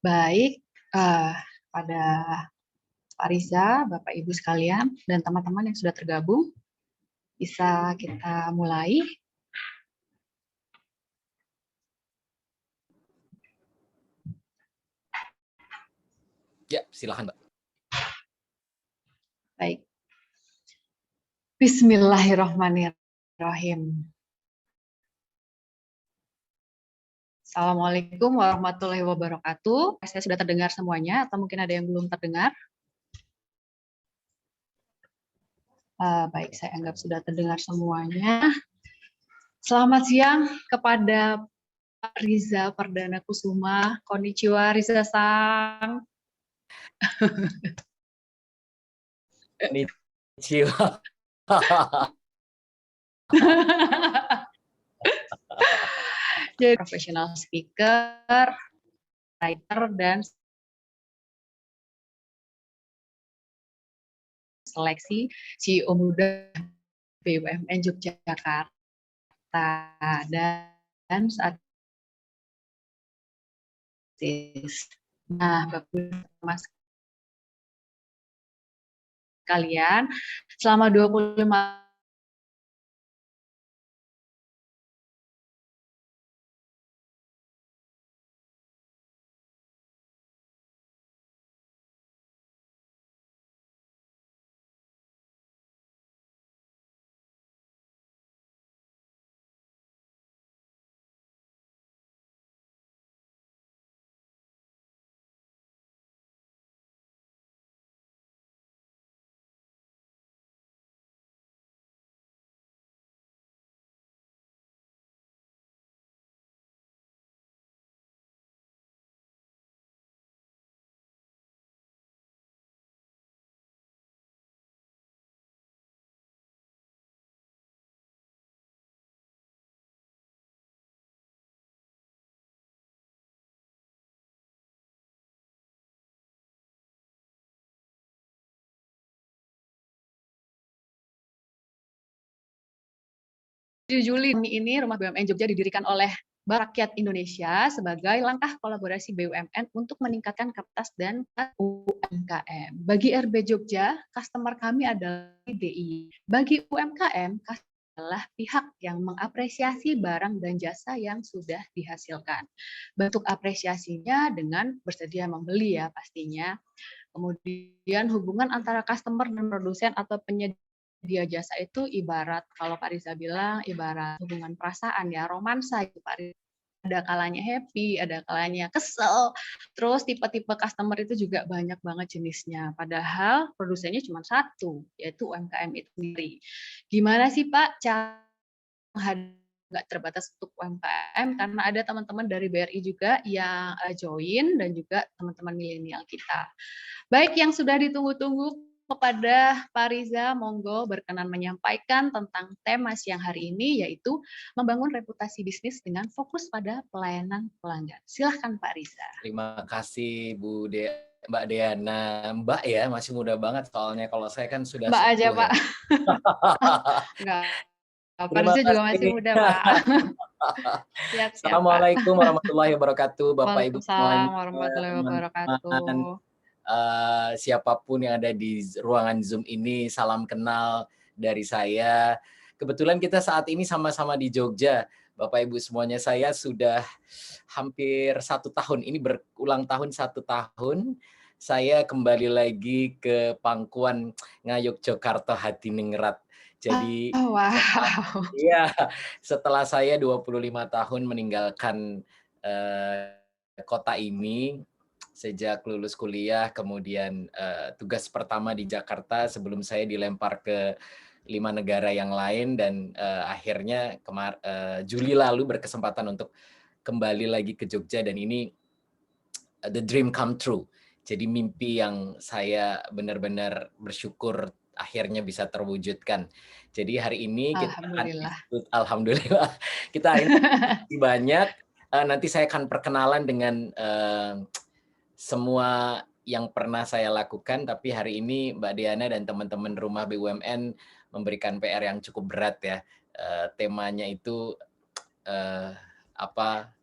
Baik, pada Pak Riza, Bapak Ibu sekalian, dan teman-teman yang sudah tergabung, bisa kita mulai. Ya, silakan, Mbak. Baik. Bismillahirrahmanirrahim. Assalamualaikum warahmatullahi wabarakatuh. Saya sudah terdengar semuanya, atau mungkin ada yang belum terdengar? Baik, saya anggap sudah terdengar semuanya. Selamat siang kepada Pak Riza Pardana Kusuma. Konnichiwa, Riza-san. Konnichiwa. Jadi professional speaker, writer, dan seleksi CEO muda BUMN Yogyakarta. Dan saat Bapak Mas kalian selama 25 Juli ini Rumah BUMN Jogja didirikan oleh Bank Rakyat Indonesia sebagai langkah kolaborasi BUMN untuk meningkatkan kapasitas dan UMKM. Bagi RB Jogja, customer kami adalah DI. Bagi UMKM, adalah pihak yang mengapresiasi barang dan jasa yang sudah dihasilkan. Bentuk apresiasinya dengan bersedia membeli ya pastinya. Kemudian hubungan antara customer dan produsen atau penyedia jasa itu ibarat, kalau Pak Riza bilang, ibarat hubungan perasaan ya, romansa itu Pak Riza. Ada kalanya happy, ada kalanya kesel. Terus tipe-tipe customer itu juga banyak banget jenisnya. Padahal produsennya cuma satu, yaitu UMKM itu sendiri. Gimana sih Pak cara nggak terbatas untuk UMKM, karena ada teman-teman dari BRI juga yang join dan juga teman-teman milenial kita. Baik, yang sudah ditunggu-tunggu kepada Pak Riza, monggo berkenan menyampaikan tentang tema siang hari ini, yaitu membangun reputasi bisnis dengan fokus pada pelayanan pelanggan. Silahkan Pak Riza. Terima kasih Mbak Deana. Mbak ya, masih muda banget soalnya. Kalau saya kan sudah Mbak aja sepuh Pak. ya. Enggak, Pak Terima Riza juga kasih. masih muda Pak. Siap-siap Pak. Assalamualaikum warahmatullahi wabarakatuh, Bapak Ibu Waalaikumsalam semuanya, warahmatullahi teman-teman. wabarakatuh. Siapapun yang ada di ruangan Zoom ini, salam kenal dari saya. Kebetulan kita saat ini sama-sama di Jogja. Bapak Ibu semuanya, saya sudah hampir 1 tahun, ini berulang tahun 1 tahun, saya kembali lagi ke pangkuan Ngayog Jakarta Hadiningrat. Jadi Wow. setelah saya 25 tahun meninggalkan kota ini, sejak lulus kuliah, kemudian tugas pertama di Jakarta sebelum saya dilempar ke 5 negara yang lain, dan akhirnya Juli lalu berkesempatan untuk kembali lagi ke Jogja, dan ini the dream come true. Jadi mimpi yang saya benar-benar bersyukur akhirnya bisa terwujudkan. Jadi hari ini kita akan alhamdulillah kita hari ini banyak. Nanti saya akan perkenalan dengan semua yang pernah saya lakukan, tapi hari ini Mbak Diana dan teman-teman Rumah BUMN memberikan PR yang cukup berat ya. Temanya itu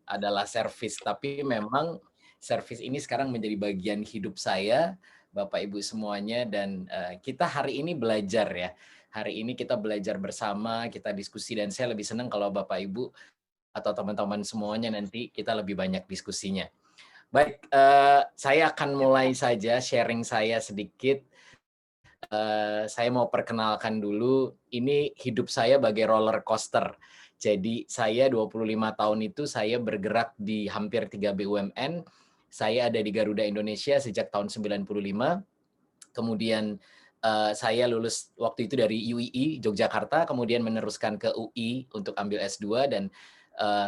adalah service, tapi memang service ini sekarang menjadi bagian hidup saya, Bapak Ibu semuanya, dan kita hari ini belajar ya. Hari ini kita belajar bersama, kita diskusi, dan saya lebih senang kalau Bapak Ibu atau teman-teman semuanya nanti kita lebih banyak diskusinya. Baik, saya akan mulai saja sharing saya sedikit. Saya mau perkenalkan dulu, ini hidup saya bagai roller coaster. Jadi saya 25 tahun itu saya bergerak di hampir 3 BUMN. Saya ada di Garuda Indonesia sejak tahun 95. Kemudian saya lulus waktu itu dari UII Yogyakarta, kemudian meneruskan ke UI untuk ambil S2, dan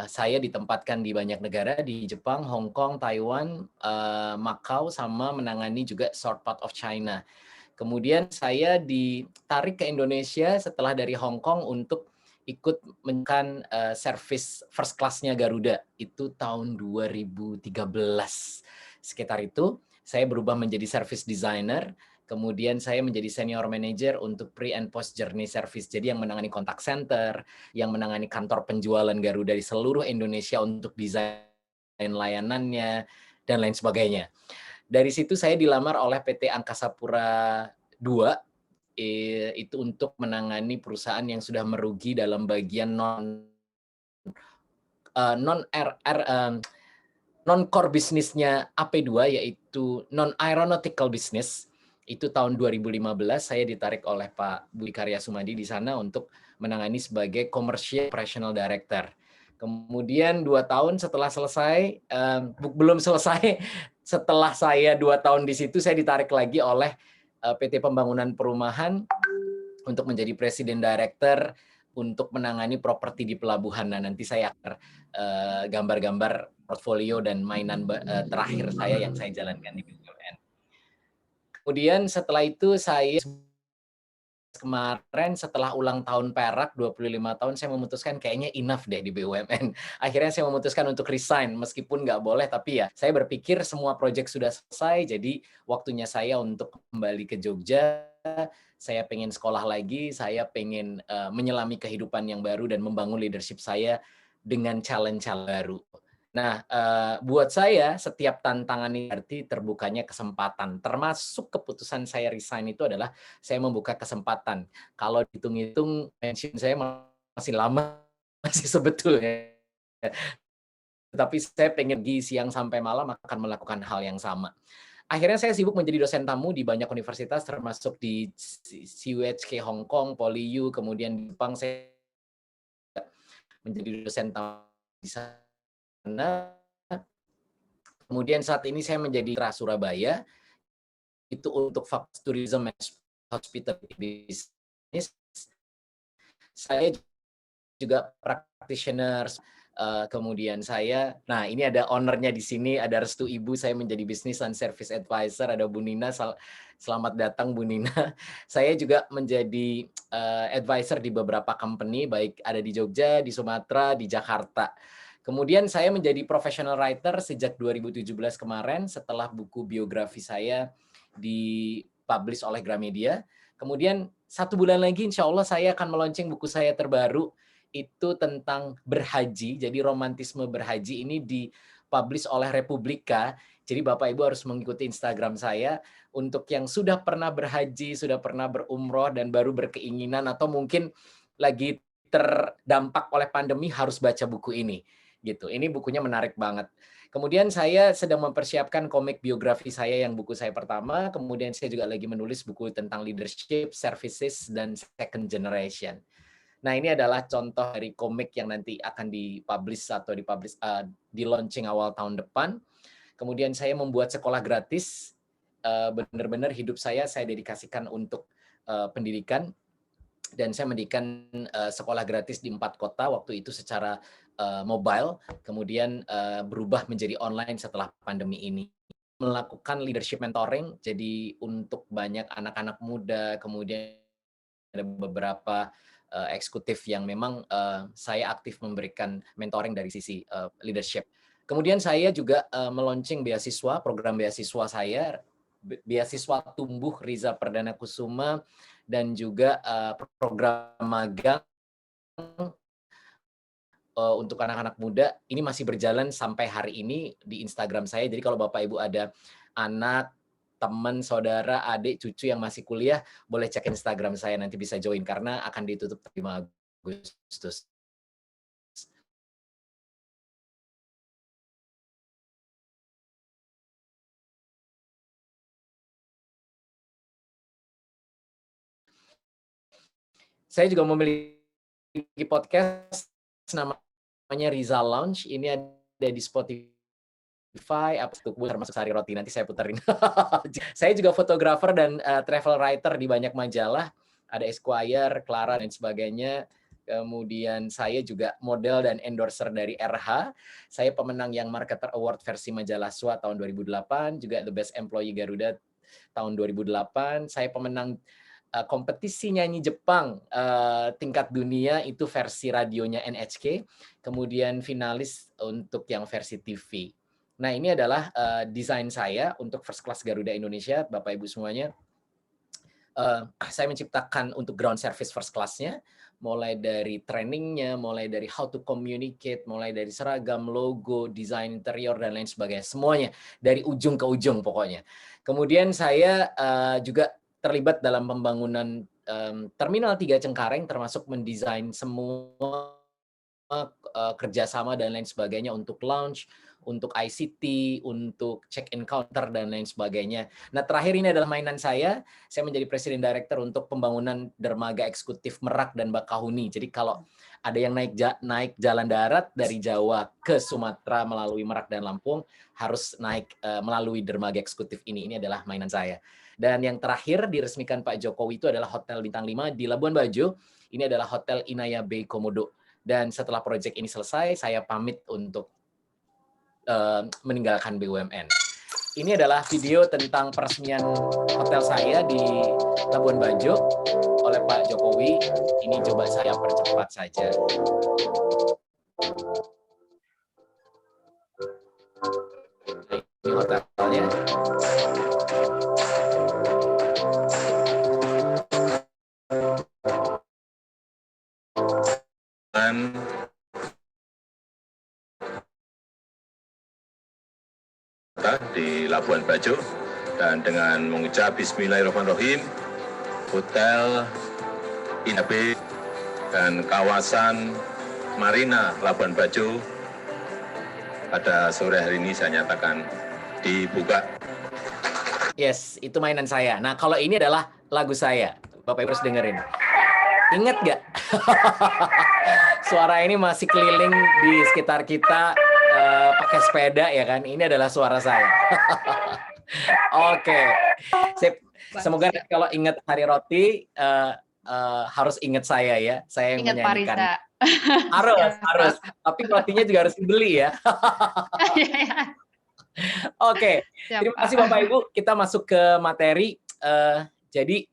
saya ditempatkan di banyak negara, di Jepang, Hong Kong, Taiwan, Macau, sama menangani juga South Part of China. Kemudian saya ditarik ke Indonesia setelah dari Hong Kong untuk ikut menekan service first class-nya Garuda. Itu tahun 2013. Sekitar itu, saya berubah menjadi service designer, kemudian saya menjadi senior manager untuk pre and post journey service. Jadi yang menangani contact center, yang menangani kantor penjualan Garuda di seluruh Indonesia untuk desain layanannya, dan lain sebagainya. Dari situ saya dilamar oleh PT Angkasa Pura II, itu untuk menangani perusahaan yang sudah merugi dalam bagian non core bisnisnya AP2, yaitu non aeronautical business. Itu tahun 2015 saya ditarik oleh Pak Budi Karya Sumadi di sana untuk menangani sebagai commercial operational director. Kemudian 2 tahun setelah selesai, belum selesai, setelah saya 2 tahun di situ, saya ditarik lagi oleh PT Pembangunan Perumahan untuk menjadi presiden director untuk menangani properti di pelabuhan. Nah, nanti saya akan gambar-gambar portfolio dan mainan terakhir saya yang saya jalankan di BUMN. Kemudian setelah itu saya kemarin setelah ulang tahun Perak 25 tahun, saya memutuskan kayaknya enough deh di BUMN. Akhirnya saya memutuskan untuk resign, meskipun nggak boleh, tapi ya saya berpikir semua proyek sudah selesai, jadi waktunya saya untuk kembali ke Jogja. Saya pengen sekolah lagi, saya pengen menyelami kehidupan yang baru dan membangun leadership saya dengan challenge-challenge baru. Nah, buat saya setiap tantangan ini berarti terbukanya kesempatan. Termasuk keputusan saya resign itu adalah saya membuka kesempatan. Kalau dihitung-hitung pensiun saya masih lama masih sebetulnya. Tapi saya pengen pergi siang sampai malam akan melakukan hal yang sama. Akhirnya saya sibuk menjadi dosen tamu di banyak universitas, termasuk di CUHK Hong Kong, PolyU, kemudian di Jepang saya menjadi dosen tamu di sana. Kemudian saat ini saya menjadi Mitra Surabaya, itu untuk Fakultas Tourism and Hospitality Business. Saya juga practitioners, kemudian saya, nah ini ada ownernya di sini, ada Restu Ibu, saya menjadi Business and Service Advisor, ada Bu Nina, selamat datang Bu Nina. Saya juga menjadi advisor di beberapa company, baik ada di Jogja, di Sumatera, di Jakarta. Kemudian saya menjadi professional writer sejak 2017 kemarin setelah buku biografi saya dipublish oleh Gramedia. Kemudian 1 bulan lagi insya Allah saya akan meluncing buku saya terbaru, itu tentang berhaji. Jadi romantisme berhaji ini dipublish oleh Republika. Jadi Bapak Ibu harus mengikuti Instagram saya. Untuk yang sudah pernah berhaji, sudah pernah berumroh dan baru berkeinginan, atau mungkin lagi terdampak oleh pandemi, harus baca buku ini. Gitu. Ini bukunya menarik banget. Kemudian saya sedang mempersiapkan komik biografi saya yang buku saya pertama. Kemudian saya juga lagi menulis buku tentang leadership, services, dan second generation. Nah, ini adalah contoh dari komik yang nanti akan dipublish atau di launching awal tahun depan. Kemudian saya membuat sekolah gratis. Benar-benar hidup saya dedikasikan untuk pendidikan. Dan saya mendirikan sekolah gratis di 4 kota waktu itu secara mobile, kemudian berubah menjadi online setelah pandemi ini. Melakukan leadership mentoring, jadi untuk banyak anak-anak muda, kemudian ada beberapa eksekutif yang memang saya aktif memberikan mentoring dari sisi leadership. Kemudian saya juga meluncing beasiswa, program beasiswa saya, beasiswa tumbuh Riza Perdana Kusuma, dan juga program magang untuk anak-anak muda ini masih berjalan sampai hari ini di Instagram saya. Jadi kalau Bapak Ibu ada anak, teman, saudara, adik, cucu yang masih kuliah, boleh cek Instagram saya, nanti bisa join karena akan ditutup 5 Agustus. Saya juga memiliki podcast namanya Rizal Lounge. Ini ada di Spotify, termasuk Sari Roti. Nanti saya puterin. Saya juga fotografer dan travel writer di banyak majalah. Ada Esquire, Clara, dan sebagainya. Kemudian saya juga model dan endorser dari RH. Saya pemenang Young Marketer Award versi majalah SWA tahun 2008. Juga The Best Employee Garuda tahun 2008. Saya pemenang kompetisi nyanyi Jepang tingkat dunia itu versi radionya NHK, kemudian finalis untuk yang versi TV. Nah, ini adalah desain saya untuk First Class Garuda Indonesia, Bapak Ibu semuanya. Saya menciptakan untuk ground service first class-nya, mulai dari trainingnya, mulai dari how to communicate, mulai dari seragam, logo, desain interior, dan lain sebagainya. Semuanya, dari ujung ke ujung pokoknya. Kemudian saya juga terlibat dalam pembangunan Terminal 3 Cengkareng, termasuk mendesain semua kerjasama dan lain sebagainya untuk launch, untuk ICT, untuk check-in counter, dan lain sebagainya. Nah, terakhir ini adalah mainan saya menjadi Presiden Director untuk pembangunan dermaga eksekutif Merak dan Bakahuni. Jadi kalau ada yang naik jalan darat dari Jawa ke Sumatera melalui Merak dan Lampung, harus naik melalui dermaga eksekutif ini. Ini adalah mainan saya. Dan yang terakhir diresmikan Pak Jokowi itu adalah Hotel Bintang 5 di Labuan Bajo. Ini adalah Hotel Inaya Bay Komodo. Dan setelah proyek ini selesai, saya pamit untuk meninggalkan BUMN. Ini adalah video tentang peresmian hotel saya di Labuan Bajo oleh Pak Jokowi. Ini coba saya percepat saja. Ini hotelnya. Di Labuan Bajo, dan dengan mengucap Bismillahirrahmanirrahim, Hotel Inaya Bay dan kawasan Marina Labuan Bajo pada sore hari ini saya nyatakan dibuka. Yes, itu mainan saya. Nah, kalau ini adalah lagu saya. Bapak Ibu harus dengerin. Ingat nggak? Suara ini masih keliling di sekitar kita pakai sepeda ya kan? Ini adalah suara saya. Oke. Semoga kalau ingat Hari Roti harus ingat saya ya. Saya yang Ingat menyanyikan. Parisa. Harus. Tapi rotinya juga harus dibeli ya. Oke. Terima kasih Bapak Ibu. Kita masuk ke materi. Jadi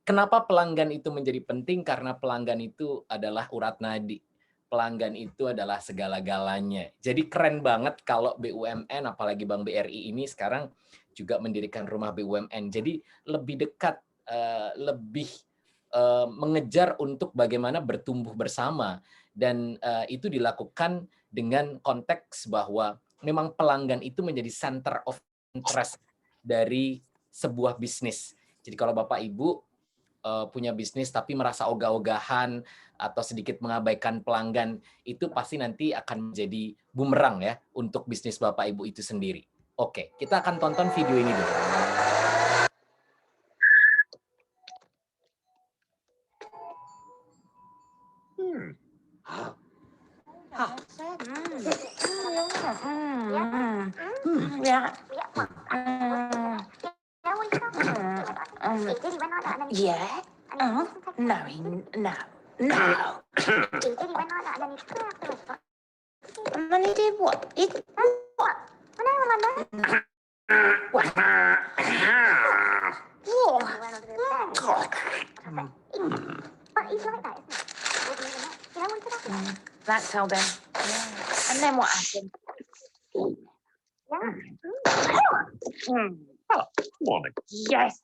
kenapa pelanggan itu menjadi penting? Karena pelanggan itu adalah urat nadi. Pelanggan itu adalah segala-galanya. Jadi keren banget kalau BUMN, apalagi Bank BRI ini sekarang juga mendirikan rumah BUMN. Jadi lebih dekat, lebih mengejar untuk bagaimana bertumbuh bersama. Dan itu dilakukan dengan konteks bahwa memang pelanggan itu menjadi center of interest dari sebuah bisnis. Jadi kalau Bapak Ibu punya bisnis tapi merasa ogah-ogahan atau sedikit mengabaikan pelanggan, itu pasti nanti akan menjadi bumerang ya untuk bisnis Bapak Ibu itu sendiri. Oke, kita akan tonton video ini dulu. Yeah. No. And then he did what? What? That's how then. Yeah. And then what happened? Morning. Yes.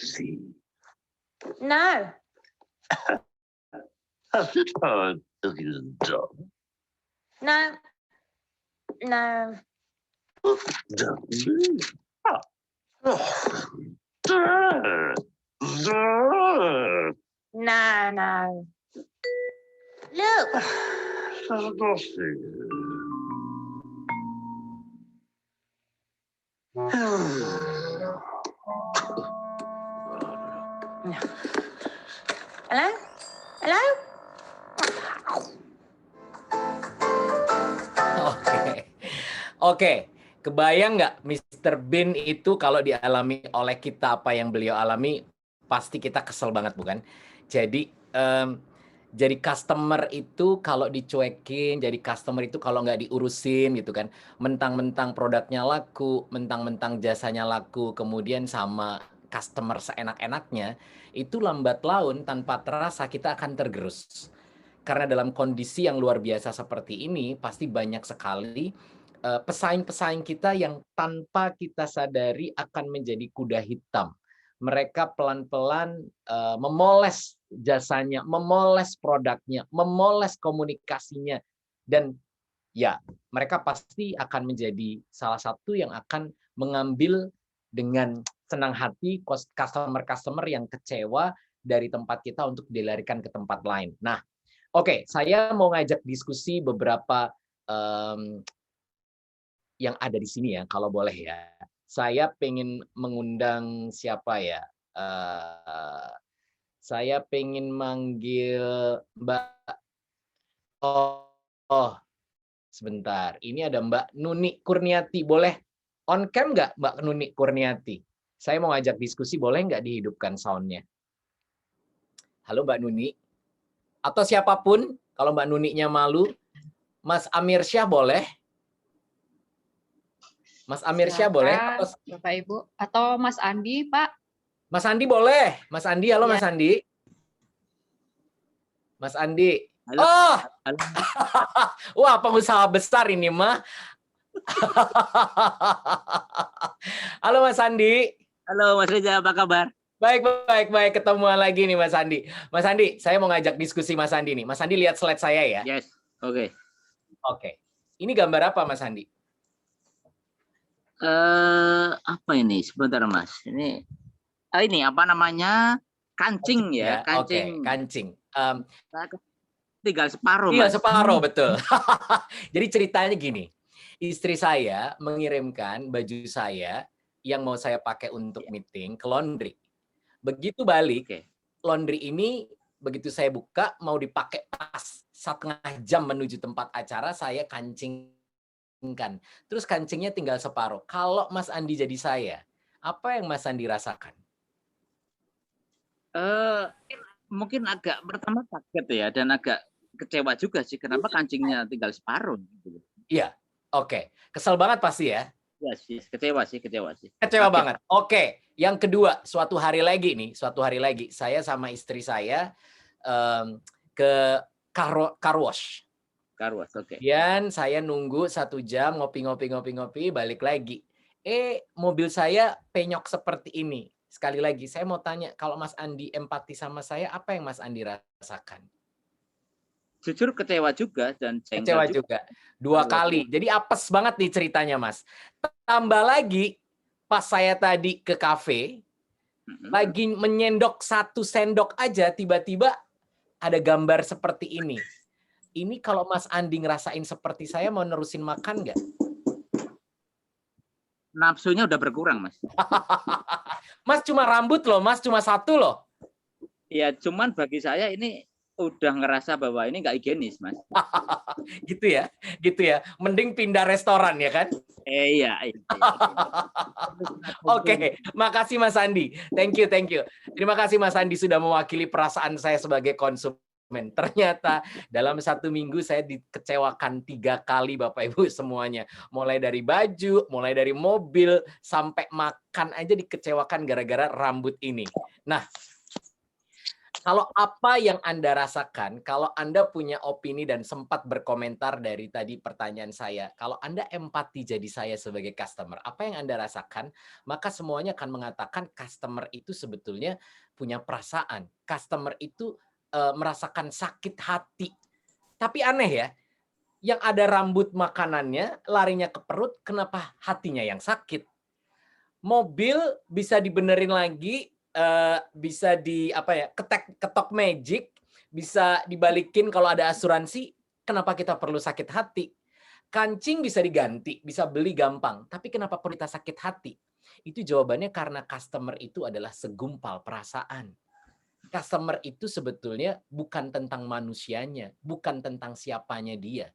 See. No. Has it time to get it done? No. No. Done. There. There. No, no. Look. No. Hello? Hello? Oke. Kebayang nggak Mr. Bean itu kalau dialami oleh kita apa yang beliau alami, pasti kita kesel banget, bukan? Jadi customer itu kalau dicuekin, jadi customer itu kalau nggak diurusin gitu kan, mentang-mentang produknya laku, mentang-mentang jasanya laku, kemudian sama customer seenak-enaknya, itu lambat laun tanpa terasa kita akan tergerus. Karena dalam kondisi yang luar biasa seperti ini, pasti banyak sekali pesaing-pesaing kita yang tanpa kita sadari akan menjadi kuda hitam. Mereka pelan-pelan memoles jasanya, memoles produknya, memoles komunikasinya. Dan ya, mereka pasti akan menjadi salah satu yang akan mengambil dengan senang hati customer-customer yang kecewa dari tempat kita untuk dilarikan ke tempat lain. Nah, oke, saya mau ngajak diskusi beberapa yang ada di sini ya, kalau boleh ya. Saya pengen mengundang siapa ya? Saya pengen manggil Mbak. Oh, sebentar. Ini ada Mbak Nuni Kurniati. Boleh on cam nggak Mbak Nuni Kurniati? Saya mau ngajak diskusi, boleh nggak dihidupkan soundnya? Halo Mbak Nuni. Atau siapapun, kalau Mbak Nuninya malu, Mas Amir Syah boleh? Mas Amir Syah boleh? Atau Bapak Ibu atau Mas Andi, Pak? Mas Andi boleh? Mas Andi, halo Ya. Mas Andi. Mas Andi. Halo. Oh, Halo. wah pengusaha besar ini mah. Halo Mas Andi. Halo Mas Reza, apa kabar? Baik. Ketemuan lagi nih Mas Andi. Mas Andi, saya mau ngajak diskusi Mas Andi nih. Mas Andi lihat slide saya ya? Yes, oke. Oke. Ini gambar apa Mas Andi? Apa ini? Sebentar Mas. Ini apa namanya? Kancing ya, kancing. Oke, kancing. Tinggal separuh, Iya, Mas. separuh, betul. Jadi ceritanya gini. Istri saya mengirimkan baju saya yang mau saya pakai untuk meeting ke laundry. Begitu balik, laundry ini begitu saya buka mau dipakai pas 1,5 jam menuju tempat acara, saya kancingkan. Terus kancingnya tinggal separuh. Kalau Mas Andi jadi saya, apa yang Mas Andi rasakan? Mungkin agak pertama kaget ya, dan agak kecewa juga sih. Kenapa kancingnya tinggal separuh? Iya, oke. Kesel banget pasti ya? Ya sih, kecewa sih. Kecewa banget. Oke, yang kedua, suatu hari lagi, saya sama istri saya ke car wash. Car wash, oke. Kemudian saya nunggu 1 jam, ngopi, balik lagi. Mobil saya penyok seperti ini. Sekali lagi, saya mau tanya, kalau Mas Andi empati sama saya, apa yang Mas Andi rasakan? Jujur kecewa juga dan Kecewa juga. 2 kali. Jadi apes banget nih ceritanya, Mas. Tambah lagi, pas saya tadi ke kafe, lagi menyendok 1 sendok aja, tiba-tiba ada gambar seperti ini. Ini kalau Mas Andi ngerasain seperti saya, mau nerusin makan nggak? Nafsunya udah berkurang, Mas. Mas cuma rambut loh, Mas cuma 1 loh. Ya, cuman bagi saya ini udah ngerasa bahwa ini nggak higienis, Mas. Gitu ya. Mending pindah restoran ya kan? Iya. Oke, makasih Mas Andi. Thank you. Terima kasih Mas Andi sudah mewakili perasaan saya sebagai konsumen. Ternyata dalam 1 minggu saya dikecewakan 3 kali Bapak Ibu semuanya. Mulai dari baju, mulai dari mobil, sampai makan aja dikecewakan gara-gara rambut ini. Nah, kalau apa yang Anda rasakan, kalau Anda punya opini dan sempat berkomentar dari tadi pertanyaan saya, kalau Anda empati jadi saya sebagai customer, apa yang Anda rasakan, maka semuanya akan mengatakan customer itu sebetulnya punya perasaan. Customer itu merasakan sakit hati. Tapi aneh ya, yang ada rambut makanannya larinya ke perut, kenapa hatinya yang sakit? Mobil bisa dibenerin lagi, bisa ketok magic, bisa dibalikin kalau ada asuransi, kenapa kita perlu sakit hati? Kancing bisa diganti, bisa beli gampang, tapi kenapa perlu kita sakit hati? Itu jawabannya karena customer itu adalah segumpal perasaan. Customer itu sebetulnya bukan tentang manusianya, bukan tentang siapanya dia.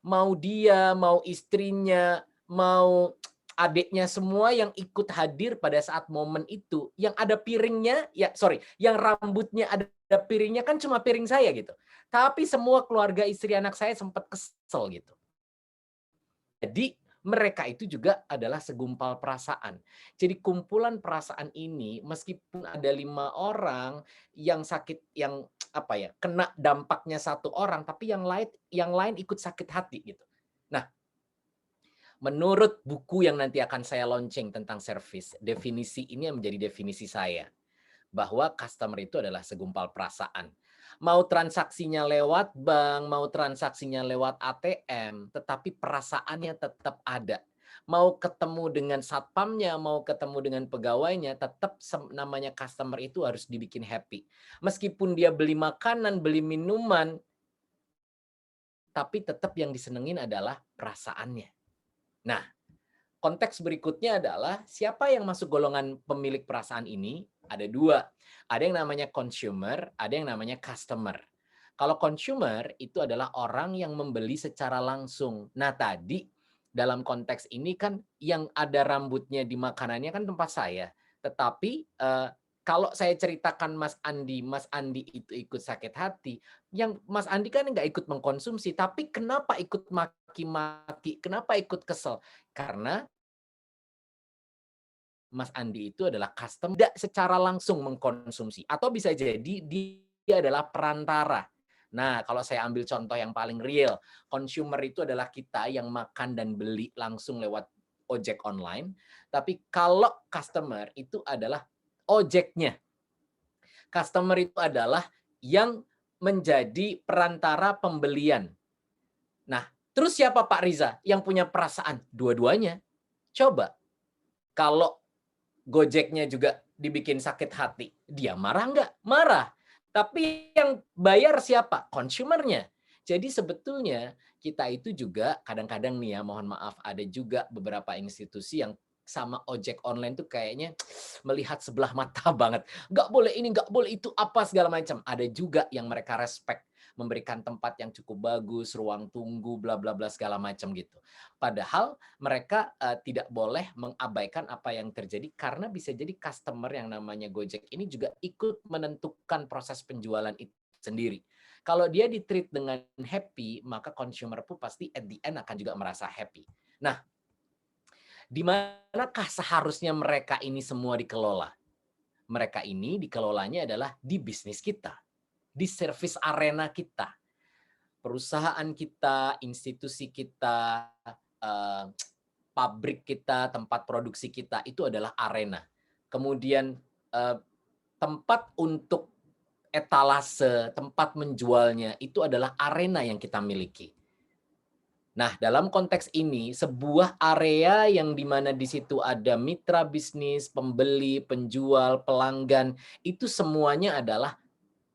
Mau dia, mau istrinya, mau adiknya, semua yang ikut hadir pada saat momen itu, yang ada piringnya, yang rambutnya ada piringnya kan cuma piring saya gitu. Tapi semua keluarga, istri, anak saya sempat kesel gitu. Jadi mereka itu juga adalah segumpal perasaan. Jadi kumpulan perasaan ini, meskipun ada 5 orang yang sakit, yang kena dampaknya 1 orang, tapi yang lain ikut sakit hati gitu. Nah, menurut buku yang nanti akan saya launching tentang service, definisi ini yang menjadi definisi saya, bahwa customer itu adalah segumpal perasaan. Mau transaksinya lewat bank, mau transaksinya lewat ATM, tetapi perasaannya tetap ada. Mau ketemu dengan satpamnya, mau ketemu dengan pegawainya, tetap namanya customer itu harus dibikin happy. Meskipun dia beli makanan, beli minuman, tapi tetap yang disenengin adalah perasaannya. Nah, konteks berikutnya adalah siapa yang masuk golongan pemilik perasaan ini? Ada 2. Ada yang namanya consumer, ada yang namanya customer. Kalau consumer itu adalah orang yang membeli secara langsung. Nah, tadi dalam konteks ini kan yang ada rambutnya di makanannya kan tempat saya. Tetapi kalau saya ceritakan Mas Andi itu ikut sakit hati, yang Mas Andi kan nggak ikut mengkonsumsi, tapi kenapa ikut maki-maki, kenapa ikut kesel? Karena Mas Andi itu adalah customer, tidak secara langsung mengkonsumsi. Atau bisa jadi dia adalah perantara. Nah, kalau saya ambil contoh yang paling real, consumer itu adalah kita yang makan dan beli langsung lewat ojek online. Tapi kalau customer itu adalah ojeknya. Customer itu adalah yang menjadi perantara pembelian. Nah, terus siapa Pak Riza yang punya perasaan? Dua-duanya. Coba, kalau Gojeknya juga dibikin sakit hati, dia marah nggak? Marah. Tapi yang bayar siapa? Consumernya. Jadi sebetulnya kita itu juga kadang-kadang nih ya, mohon maaf, ada juga beberapa institusi yang sama ojek online tuh kayaknya melihat sebelah mata banget. Nggak boleh ini, nggak boleh itu, apa segala macam. Ada juga yang mereka respect, memberikan tempat yang cukup bagus, ruang tunggu, bla bla bla segala macam gitu. Padahal mereka tidak boleh mengabaikan apa yang terjadi karena bisa jadi customer yang namanya Gojek ini juga ikut menentukan proses penjualan itu sendiri. Kalau dia di-treat dengan happy, maka consumer pun pasti at the end akan juga merasa happy. Nah, di manakah seharusnya mereka ini semua dikelola? Mereka ini dikelolanya adalah di bisnis kita, di service arena kita, perusahaan kita, institusi kita, pabrik kita, tempat produksi kita, itu adalah arena. Kemudian tempat untuk etalase, tempat menjualnya, itu adalah arena yang kita miliki. Nah, dalam konteks ini, sebuah area yang di mana di situ ada mitra bisnis, pembeli, penjual, pelanggan, itu semuanya adalah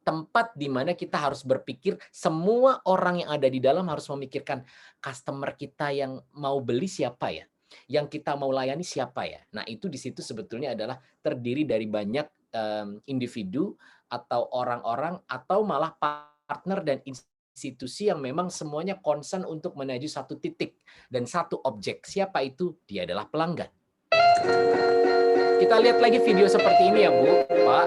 tempat di mana kita harus berpikir, semua orang yang ada di dalam harus memikirkan customer kita yang mau beli siapa ya? Yang kita mau layani siapa ya? Nah, itu di situ sebetulnya adalah terdiri dari banyak individu atau orang-orang atau malah partner dan institusi yang memang semuanya concern untuk menuju satu titik dan satu objek. Siapa itu? Dia adalah pelanggan. Kita lihat lagi video seperti ini ya, Bu, Pak.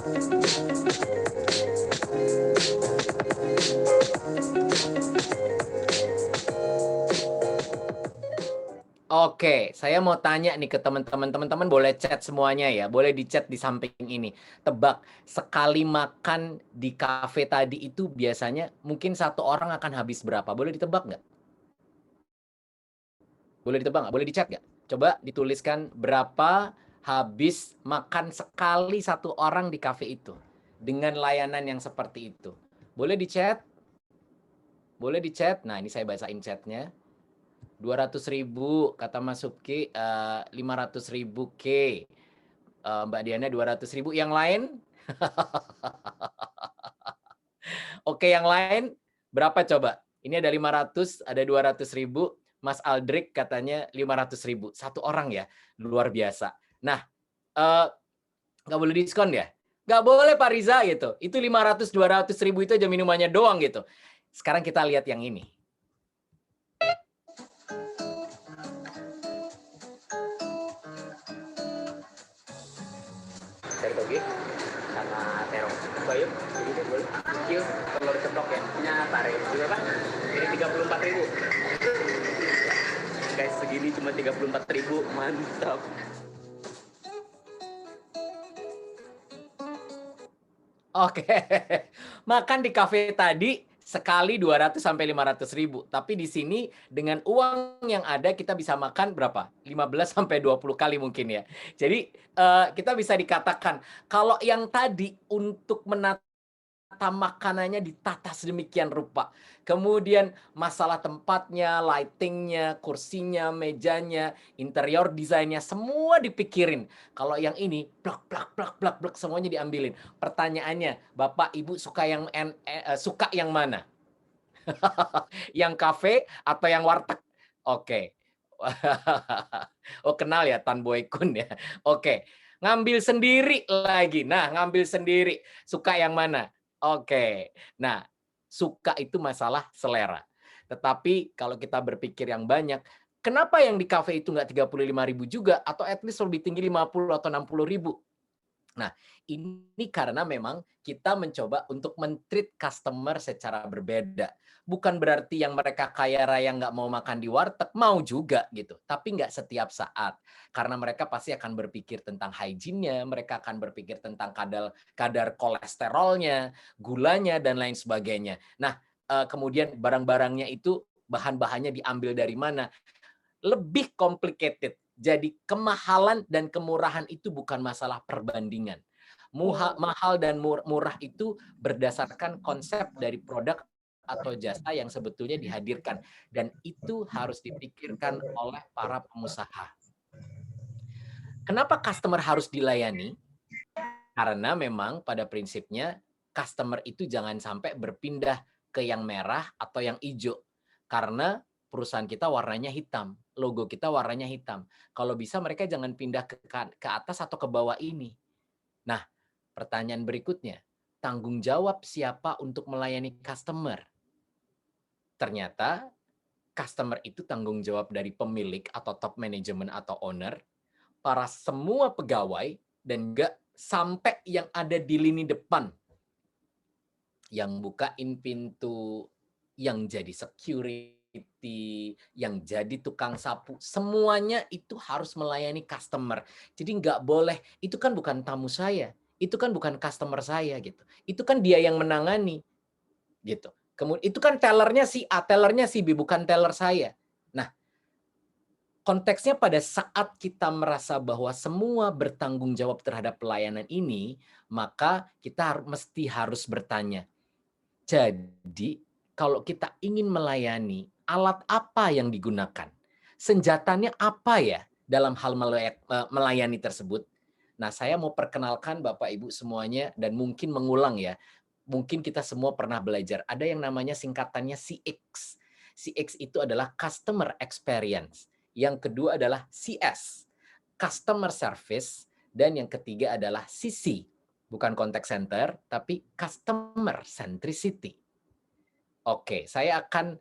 Oke, saya mau tanya nih ke teman-teman. Teman-teman boleh chat semuanya ya. Boleh di-chat di samping ini. Tebak, sekali makan di kafe tadi itu biasanya mungkin satu orang akan habis berapa? Boleh ditebak nggak? Boleh ditebak nggak? Boleh di-chat nggak? Coba dituliskan berapa habis makan sekali satu orang di kafe itu. Dengan layanan yang seperti itu. Boleh di-chat? Boleh di-chat? Nah, ini saya bacain chatnya. 200.000 kata Mas Subki, 500.000 K. Mbak Diana 200.000. Yang lain? Oke, yang lain berapa coba? Ini ada 500, ada 200.000. Mas Aldrik katanya 500.000. Satu orang ya, luar biasa. Nah, nggak boleh diskon ya? Nggak boleh Pak Riza gitu. Itu 500, 200.000 itu aja minumannya doang gitu. Sekarang kita lihat yang ini. Dari toge sama terong bayam jadi deh boleh kecil telur ceplok ya punya tarik juga Pak ini 34.000 guys segini cuma 34.000 mantap. Oke makan di kafe tadi sekali 200 sampai 500.000 tapi di sini dengan uang yang ada kita bisa makan berapa 15 sampai 20 kali mungkin ya. Jadi kita bisa dikatakan kalau yang tadi untuk menata makanannya ditata sedemikian rupa. Kemudian masalah tempatnya, lightingnya, kursinya, mejanya, interior desainnya semua dipikirin. Kalau yang ini plak plak plak plak plak semuanya diambilin. Pertanyaannya, Bapak Ibu suka yang mana? Yang kafe atau yang warteg? Oke. Oh kenal ya Tan Boy Kun ya. Oke. Ngambil sendiri lagi. Nah, ngambil sendiri. Suka yang mana? Oke. Nah, suka itu masalah selera. Tetapi kalau kita berpikir yang banyak, kenapa yang di kafe itu nggak 35.000 juga atau at least lebih tinggi 50 atau 60.000? Nah, ini karena memang kita mencoba untuk men-treat customer secara berbeda. Bukan berarti yang mereka kaya raya nggak mau makan di warteg, mau juga gitu. Tapi nggak setiap saat. Karena mereka pasti akan berpikir tentang hygiene-nya, mereka akan berpikir tentang kadar kolesterolnya, gulanya, dan lain sebagainya. Nah, kemudian barang-barangnya itu bahan-bahannya diambil dari mana? Lebih complicated. Jadi kemahalan dan kemurahan itu bukan masalah perbandingan. Mahal dan murah itu berdasarkan konsep dari produk atau jasa yang sebetulnya dihadirkan. Dan itu harus dipikirkan oleh para pengusaha. Kenapa customer harus dilayani? Karena memang pada prinsipnya customer itu jangan sampai berpindah ke yang merah atau yang hijau. Karena perusahaan kita warnanya hitam, logo kita warnanya hitam. Kalau bisa mereka jangan pindah ke atas atau ke bawah ini. Nah, pertanyaan berikutnya, tanggung jawab siapa untuk melayani customer? Ternyata customer itu tanggung jawab dari pemilik atau top management atau owner, para semua pegawai, dan juga sampai yang ada di lini depan. Yang bukain pintu, yang jadi security, yang jadi tukang sapu, semuanya itu harus melayani customer. Jadi nggak boleh, itu kan bukan tamu saya, itu kan bukan customer saya gitu. Itu kan dia yang menangani gitu. Kemudian itu kan tellernya si A, tellernya si B, bukan teller saya. Nah, konteksnya pada saat kita merasa bahwa semua bertanggung jawab terhadap pelayanan ini, maka kita mesti harus bertanya. Jadi, kalau kita ingin melayani, alat apa yang digunakan? Senjatanya apa ya dalam hal melayani tersebut? Nah, saya mau perkenalkan Bapak Ibu semuanya dan mungkin mengulang ya. Mungkin kita semua pernah belajar. Ada yang namanya singkatannya CX. CX itu adalah Customer Experience. Yang kedua adalah CS, Customer Service. Dan yang ketiga adalah CC, bukan Contact Center, tapi Customer Centricity. Oke, saya akan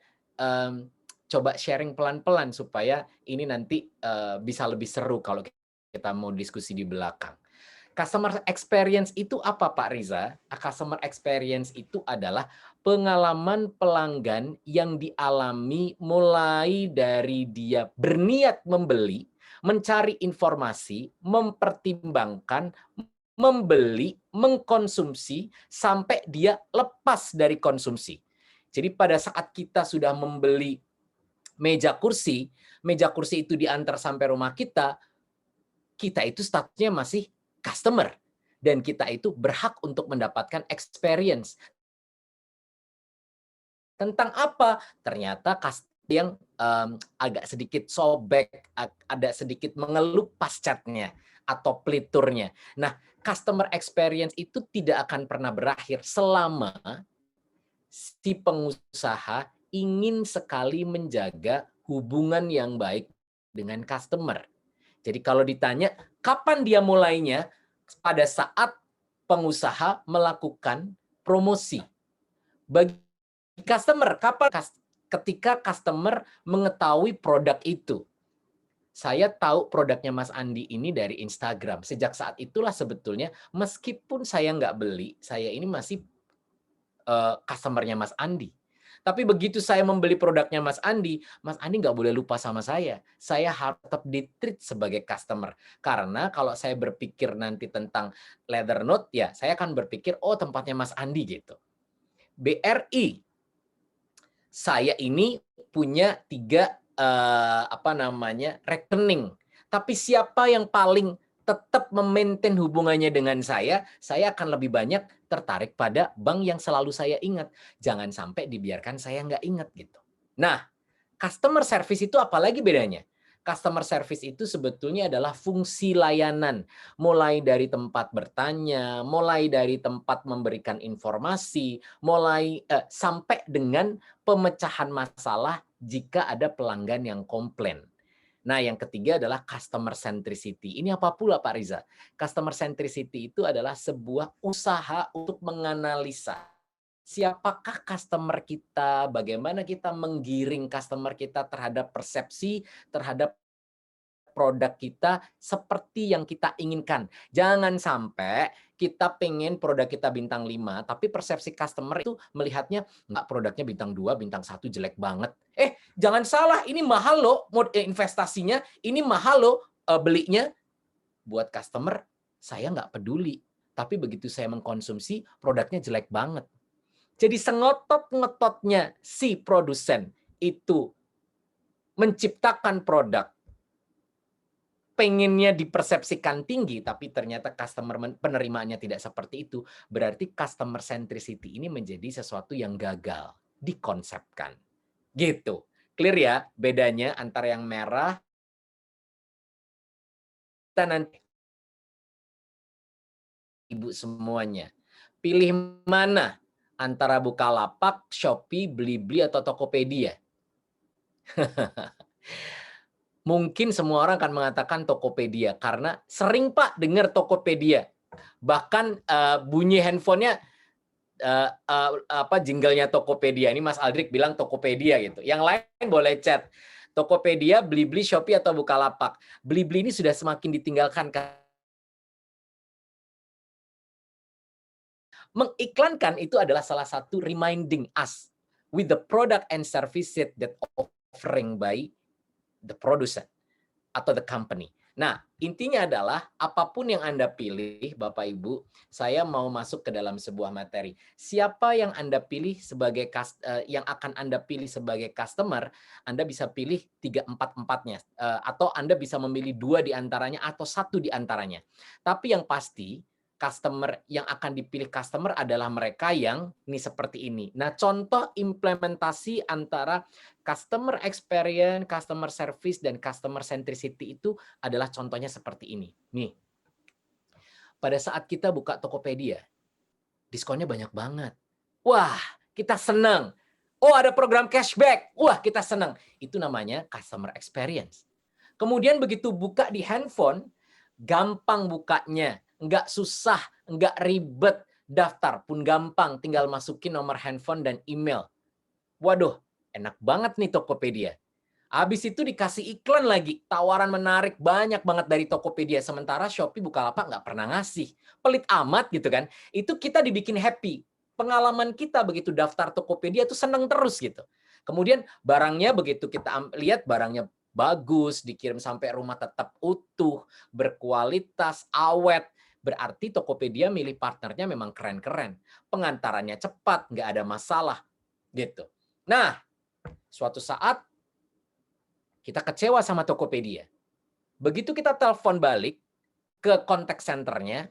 coba sharing pelan-pelan supaya ini nanti bisa lebih seru kalau kita mau diskusi di belakang. Customer experience itu apa, Pak Riza? Customer experience itu adalah pengalaman pelanggan yang dialami mulai dari dia berniat membeli, mencari informasi, mempertimbangkan, membeli, mengkonsumsi, sampai dia lepas dari konsumsi. Jadi pada saat kita sudah membeli meja kursi itu diantar sampai rumah kita itu statusnya masih customer. Dan kita itu berhak untuk mendapatkan experience. Tentang apa? Ternyata yang agak sedikit sobek, ada sedikit mengelup pas catnya atau peliturnya. Nah, customer experience itu tidak akan pernah berakhir selama si pengusaha ingin sekali menjaga hubungan yang baik dengan customer. Jadi kalau ditanya, kapan dia mulainya? Pada saat pengusaha melakukan promosi. Bagi customer, kapan? Ketika customer mengetahui produk itu. Saya tahu produknya Mas Andi ini dari Instagram. Sejak saat itulah sebetulnya, meskipun saya nggak beli, saya ini masih customer-nya Mas Andi. Tapi begitu saya membeli produknya Mas Andi nggak boleh lupa sama saya. Saya harus tetap di-treat sebagai customer. Karena kalau saya berpikir nanti tentang leather note, ya saya akan berpikir, oh tempatnya Mas Andi gitu. BRI, saya ini punya 3 rekening. Tapi siapa yang paling tetap memaintain hubungannya dengan saya akan lebih banyak tertarik pada bank yang selalu saya ingat. Jangan sampai dibiarkan saya nggak ingat gitu. Nah, customer service itu apalagi bedanya? Customer service itu sebetulnya adalah fungsi layanan. Mulai dari tempat bertanya, mulai dari tempat memberikan informasi, sampai dengan pemecahan masalah jika ada pelanggan yang komplain. Nah, yang ketiga adalah customer centricity. Ini apa pula, Pak Riza? Customer centricity itu adalah sebuah usaha untuk menganalisa siapakah customer kita, bagaimana kita menggiring customer kita terhadap persepsi, terhadap produk kita seperti yang kita inginkan. Jangan sampai kita pengen produk kita bintang 5, tapi persepsi customer itu melihatnya, enggak, produknya bintang 2, bintang 1 jelek banget. Jangan salah, ini mahal loh investasinya, ini mahal loh belinya. Buat customer, saya nggak peduli. Tapi begitu saya mengkonsumsi, produknya jelek banget. Jadi sengotot-ngototnya si produsen itu menciptakan produk, pengennya dipersepsikan tinggi, tapi ternyata customer penerimaannya tidak seperti itu, berarti customer centricity ini menjadi sesuatu yang gagal dikonsepkan. Gitu. Clear ya bedanya antara yang merah dan nanti Ibu semuanya. Pilih mana antara Bukalapak, Shopee, Blibli, atau Tokopedia? Mungkin semua orang akan mengatakan Tokopedia karena sering Pak dengar Tokopedia. Bahkan bunyi handphonenya jinglenya Tokopedia. Ini Mas Aldrik bilang Tokopedia gitu. Yang lain boleh chat. Tokopedia, Blibli, Shopee, atau Bukalapak. Blibli ini sudah semakin ditinggalkan. Mengiklankan itu adalah salah satu reminding us with the product and services that offering by the producer atau the company. Nah, intinya adalah apapun yang Anda pilih, Bapak Ibu, saya mau masuk ke dalam sebuah materi. Siapa yang Anda pilih sebagai yang akan Anda pilih sebagai customer, Anda bisa pilih 3-4-4-nya atau Anda bisa memilih 2 di antaranya atau 1 di antaranya. Tapi yang pasti customer yang akan dipilih customer adalah mereka yang ini seperti ini. Nah, contoh implementasi antara customer experience, customer service, dan customer centricity itu adalah contohnya seperti ini. Nih, pada saat kita buka Tokopedia, diskonnya banyak banget. Wah, kita senang. Oh, ada program cashback. Wah, kita senang. Itu namanya customer experience. Kemudian begitu buka di handphone, gampang bukanya. Nggak susah, nggak ribet, daftar pun gampang, tinggal masukin nomor handphone dan email. Waduh, enak banget nih Tokopedia. Habis itu dikasih iklan lagi, tawaran menarik banyak banget dari Tokopedia. Sementara Shopee, Bukalapak nggak pernah ngasih. Pelit amat gitu kan. Itu kita dibikin happy. Pengalaman kita begitu daftar Tokopedia tuh seneng terus gitu. Kemudian barangnya begitu kita lihat barangnya bagus, dikirim sampai rumah tetap utuh, berkualitas, awet. Berarti Tokopedia milih partnernya memang keren-keren. Pengantarannya cepat, nggak ada masalah. Gitu. Nah, suatu saat kita kecewa sama Tokopedia. Begitu kita telepon balik ke contact center-nya,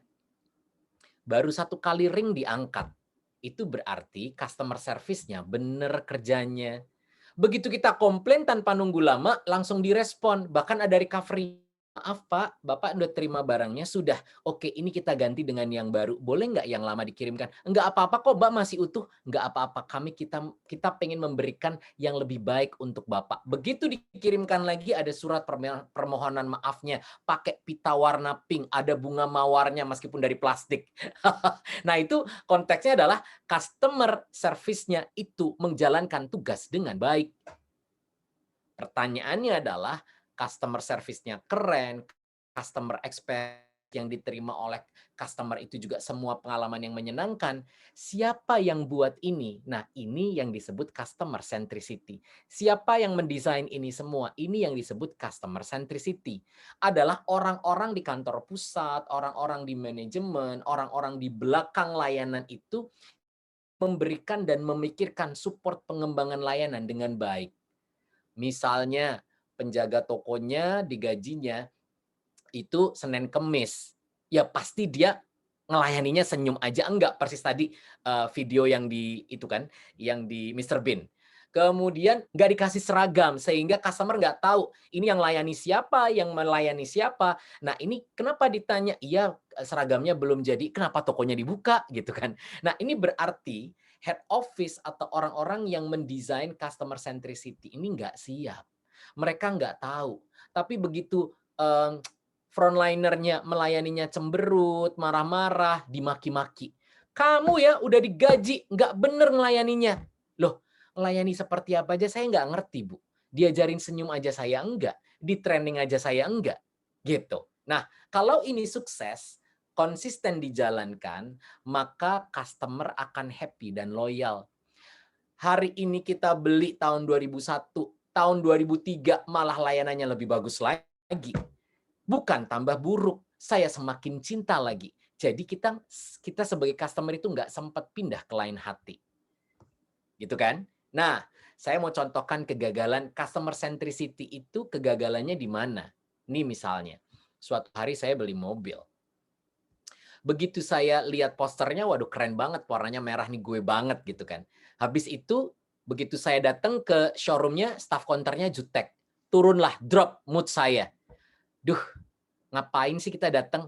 baru 1 kali ring diangkat. Itu berarti customer service-nya bener kerjanya. Begitu kita komplain tanpa nunggu lama, langsung direspon. Bahkan ada recovery. Maaf Pak, Bapak udah terima barangnya, sudah. Oke, ini kita ganti dengan yang baru. Boleh nggak yang lama dikirimkan? Enggak apa-apa kok, Mbak, masih utuh. Enggak apa-apa, kita pengen memberikan yang lebih baik untuk Bapak. Begitu dikirimkan lagi, ada surat permohonan maafnya. Pakai pita warna pink, ada bunga mawarnya meskipun dari plastik. Nah, itu konteksnya adalah customer service-nya itu menjalankan tugas dengan baik. Pertanyaannya adalah, customer service-nya keren, customer experience yang diterima oleh customer itu juga semua pengalaman yang menyenangkan. Siapa yang buat ini? Nah, ini yang disebut customer centricity. Siapa yang mendesain ini semua? Ini yang disebut customer centricity. Adalah orang-orang di kantor pusat, orang-orang di manajemen, orang-orang di belakang layanan itu memberikan dan memikirkan support pengembangan layanan dengan baik. Misalnya, penjaga tokonya digajinya itu Senin Kemis. Ya pasti dia ngelayaninya senyum aja, enggak persis tadi video yang di itu kan, yang di Mr. Bean. Kemudian nggak dikasih seragam sehingga customer nggak tahu ini yang layani siapa, yang melayani siapa. Nah, ini kenapa ditanya, iya seragamnya belum jadi, kenapa tokonya dibuka gitu kan. Nah, ini berarti head office atau orang-orang yang mendesain customer centricity ini nggak siap. Mereka nggak tahu. Tapi begitu frontlinernya melayaninya cemberut, marah-marah, dimaki-maki. Kamu ya udah digaji, nggak bener ngelayaninya. Loh, ngelayani seperti apa aja saya nggak ngerti, Bu. Diajarin senyum aja saya enggak. Di training aja saya enggak. Gitu. Nah, kalau ini sukses, konsisten dijalankan, maka customer akan happy dan loyal. Hari ini kita beli tahun 2001, tahun 2003 malah layanannya lebih bagus lagi. Bukan tambah buruk, saya semakin cinta lagi. Jadi kita sebagai customer itu nggak sempat pindah ke lain hati. Gitu kan? Nah, saya mau contohkan kegagalan customer centricity itu kegagalannya di mana? Nih misalnya, suatu hari saya beli mobil. Begitu saya lihat posternya, waduh keren banget, warnanya merah nih gue banget gitu kan. Habis itu, begitu saya datang ke showroomnya, staff counternya jutek. Turunlah, drop mood saya. Duh, ngapain sih kita datang?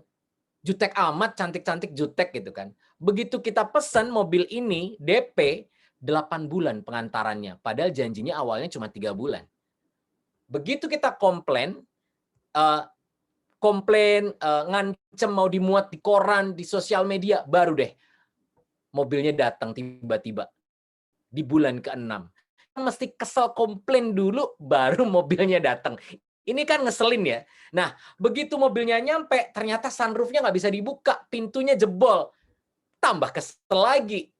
Jutek amat, cantik-cantik jutek gitu kan. Begitu kita pesan mobil ini, DP, 8 bulan pengantarannya. Padahal janjinya awalnya cuma 3 bulan. Begitu kita komplain, ngancem mau dimuat di koran, di sosial media, baru deh mobilnya datang tiba-tiba di bulan ke-6. Mesti kesel komplain dulu, baru mobilnya datang. Ini kan ngeselin ya. Nah, begitu mobilnya nyampe, ternyata sunroofnya nggak bisa dibuka, pintunya jebol. Tambah kesel lagi.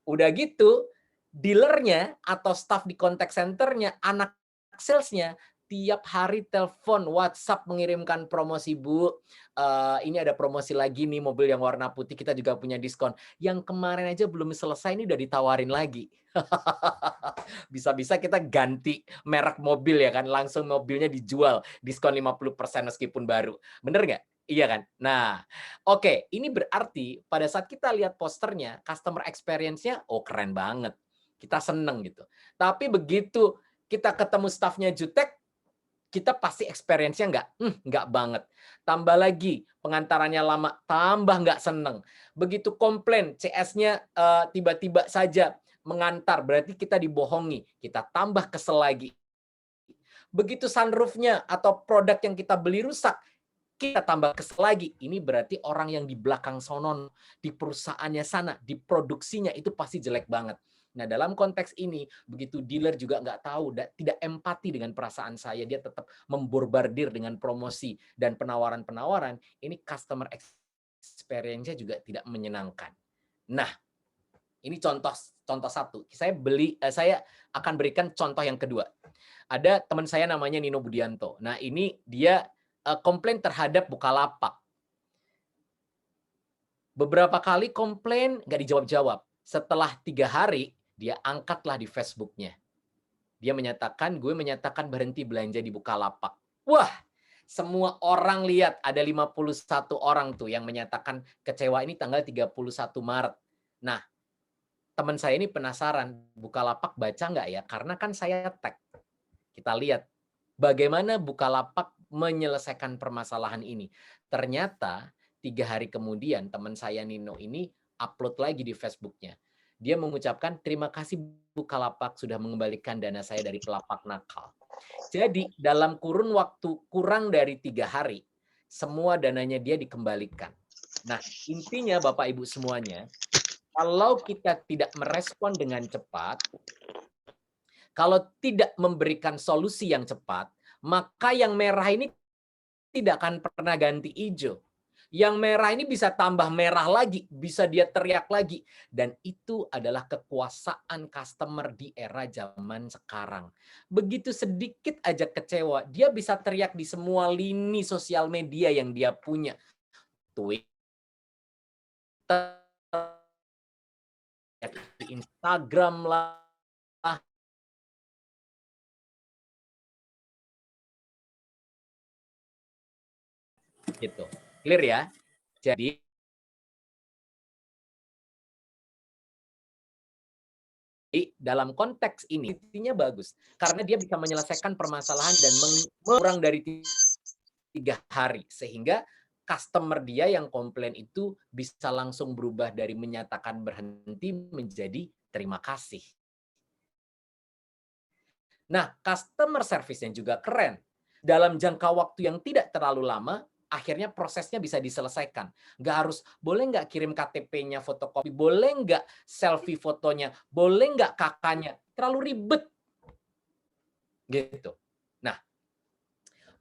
Udah gitu, dealernya atau staff di contact center-nya, anak salesnya, tiap hari telepon, WhatsApp mengirimkan promosi, Bu. Ini ada promosi lagi nih, mobil yang warna putih, kita juga punya diskon. Yang kemarin aja belum selesai, ini udah ditawarin lagi. Bisa-bisa kita ganti merek mobil ya kan, langsung mobilnya dijual, diskon 50% meskipun baru. Bener nggak? Iya kan? Nah, oke. Ini berarti pada saat kita lihat posternya, customer experience-nya, oh keren banget. Kita seneng gitu. Tapi begitu kita ketemu staffnya jutek, kita pasti experience-nya nggak banget. Tambah lagi, pengantarannya lama, tambah nggak seneng. Begitu komplain, CS-nya tiba-tiba saja mengantar, berarti kita dibohongi. Kita tambah kesel lagi. Begitu sunroof-nya atau produk yang kita beli rusak, kita tambah kesel lagi. Ini berarti orang yang di belakang sonon, di perusahaannya sana, di produksinya itu pasti jelek banget. Nah, dalam konteks ini, begitu dealer juga nggak tahu, tidak empati dengan perasaan saya, dia tetap memborbardir dengan promosi dan penawaran-penawaran, ini customer experience-nya juga tidak menyenangkan. Nah, ini contoh satu. Saya akan berikan contoh yang kedua. Ada teman saya namanya Nino Budianto. Nah, ini dia komplain terhadap Bukalapak. Beberapa kali komplain nggak dijawab-jawab. Setelah 3 hari, dia angkatlah di Facebooknya. Dia menyatakan, gue menyatakan berhenti belanja di Bukalapak. Wah, semua orang lihat, ada 51 orang tuh yang menyatakan kecewa. Ini tanggal 31 Maret. Nah, teman saya ini penasaran, Bukalapak baca nggak ya? Karena kan saya tag. Kita lihat bagaimana Bukalapak menyelesaikan permasalahan ini. Ternyata 3 hari kemudian teman saya Nino ini upload lagi di Facebooknya. Dia mengucapkan, terima kasih Bukalapak sudah mengembalikan dana saya dari pelapak nakal. Jadi dalam kurun waktu kurang dari 3 hari, semua dananya dia dikembalikan. Nah, intinya Bapak Ibu semuanya, kalau kita tidak merespon dengan cepat, kalau tidak memberikan solusi yang cepat, maka yang merah ini tidak akan pernah ganti hijau. Yang merah ini bisa tambah merah lagi, bisa dia teriak lagi. Dan itu adalah kekuasaan customer di era zaman sekarang. Begitu sedikit aja kecewa, dia bisa teriak di semua lini sosial media yang dia punya. Twitter, Instagram lah, gitu. Clear ya? Jadi dalam konteks ini intinya bagus karena dia bisa menyelesaikan permasalahan dan kurang dari 3 hari sehingga customer dia yang komplain itu bisa langsung berubah dari menyatakan berhenti menjadi terima kasih. Nah, customer service-nya juga keren. Dalam jangka waktu yang tidak terlalu lama, akhirnya prosesnya bisa diselesaikan. Nggak harus, boleh nggak kirim KTP-nya fotokopi, boleh nggak selfie fotonya, boleh nggak kakaknya. Terlalu ribet. Gitu. Nah,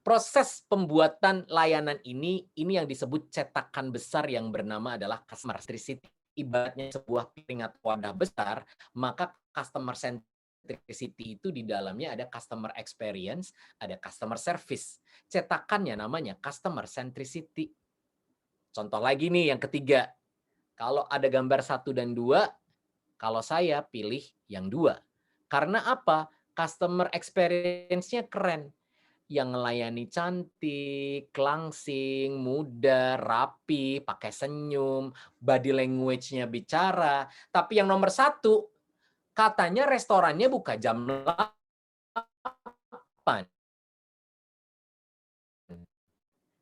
proses pembuatan layanan ini yang disebut cetakan besar yang bernama adalah customer centricity. Ibaratnya sebuah piringan wadah besar, maka customer centricity itu di dalamnya ada customer experience, ada customer service. Cetakannya namanya customer centricity. Contoh lagi nih yang ketiga. Kalau ada gambar 1 dan 2, kalau saya pilih yang 2. Karena apa? Customer experience-nya keren. Yang melayani cantik, langsing, muda, rapi, pakai senyum, body language-nya bicara. Tapi yang nomor 1, katanya restorannya buka jam 8.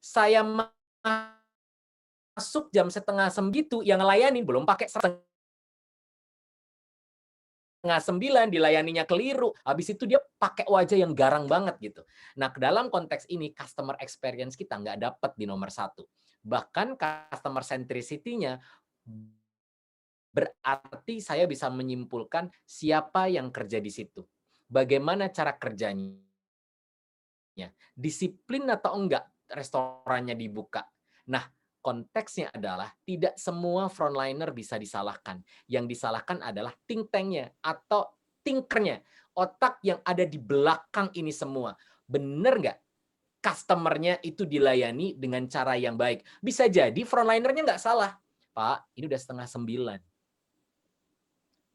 Saya masuk jam 8:30 gitu, yang ngelayanin belum pakai 8:30, dilayaninya keliru. Habis itu dia pakai wajah yang garang banget gitu. Nah, dalam konteks ini customer experience kita nggak dapat di nomor 1. Bahkan customer centricity-nya berarti saya bisa menyimpulkan siapa yang kerja di situ. Bagaimana cara kerjanya. Disiplin atau enggak restorannya dibuka. Nah, konteksnya adalah tidak semua frontliner bisa disalahkan. Yang disalahkan adalah think tank-nya atau thinker-nya, otak yang ada di belakang ini semua. Benar nggak customer-nya itu dilayani dengan cara yang baik? Bisa jadi frontliner-nya nggak salah. Pak, ini udah 8:30.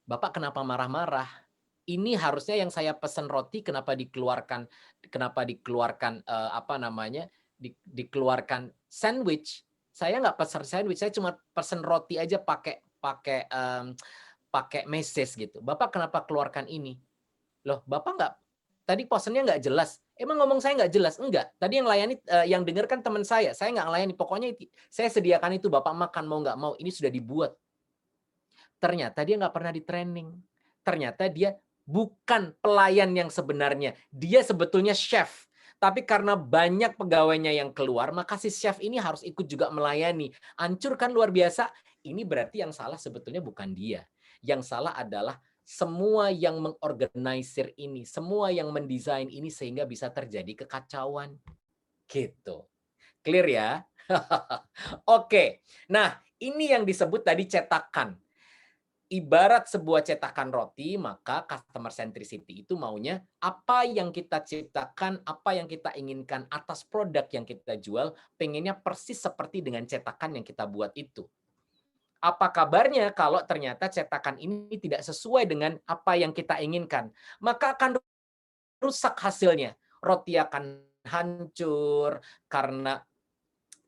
Bapak kenapa marah-marah? Ini harusnya yang saya pesan roti kenapa dikeluarkan dikeluarkan sandwich. Saya nggak pesan sandwich, saya cuma pesan roti aja pakai message gitu. Bapak kenapa keluarkan ini? Loh, Bapak nggak, tadi pesannya nggak jelas. Emang ngomong saya nggak jelas? Enggak. Tadi yang layani, yang dengarkan teman saya nggak layani. Pokoknya saya sediakan itu, Bapak makan mau nggak mau. Ini sudah dibuat. Ternyata dia nggak pernah di-training. Ternyata dia bukan pelayan yang sebenarnya. Dia sebetulnya chef. Tapi karena banyak pegawainya yang keluar, maka si chef ini harus ikut juga melayani. Hancur kan luar biasa? Ini berarti yang salah sebetulnya bukan dia. Yang salah adalah semua yang mengorganisir ini, semua yang mendesain ini sehingga bisa terjadi kekacauan. Gitu. Clear ya? Oke. Nah, ini yang disebut tadi cetakan. Ibarat sebuah cetakan roti, maka customer centricity itu maunya apa yang kita ciptakan, apa yang kita inginkan atas produk yang kita jual, pengennya persis seperti dengan cetakan yang kita buat itu. Apa kabarnya kalau ternyata cetakan ini tidak sesuai dengan apa yang kita inginkan? Maka akan rusak hasilnya. Roti akan hancur karena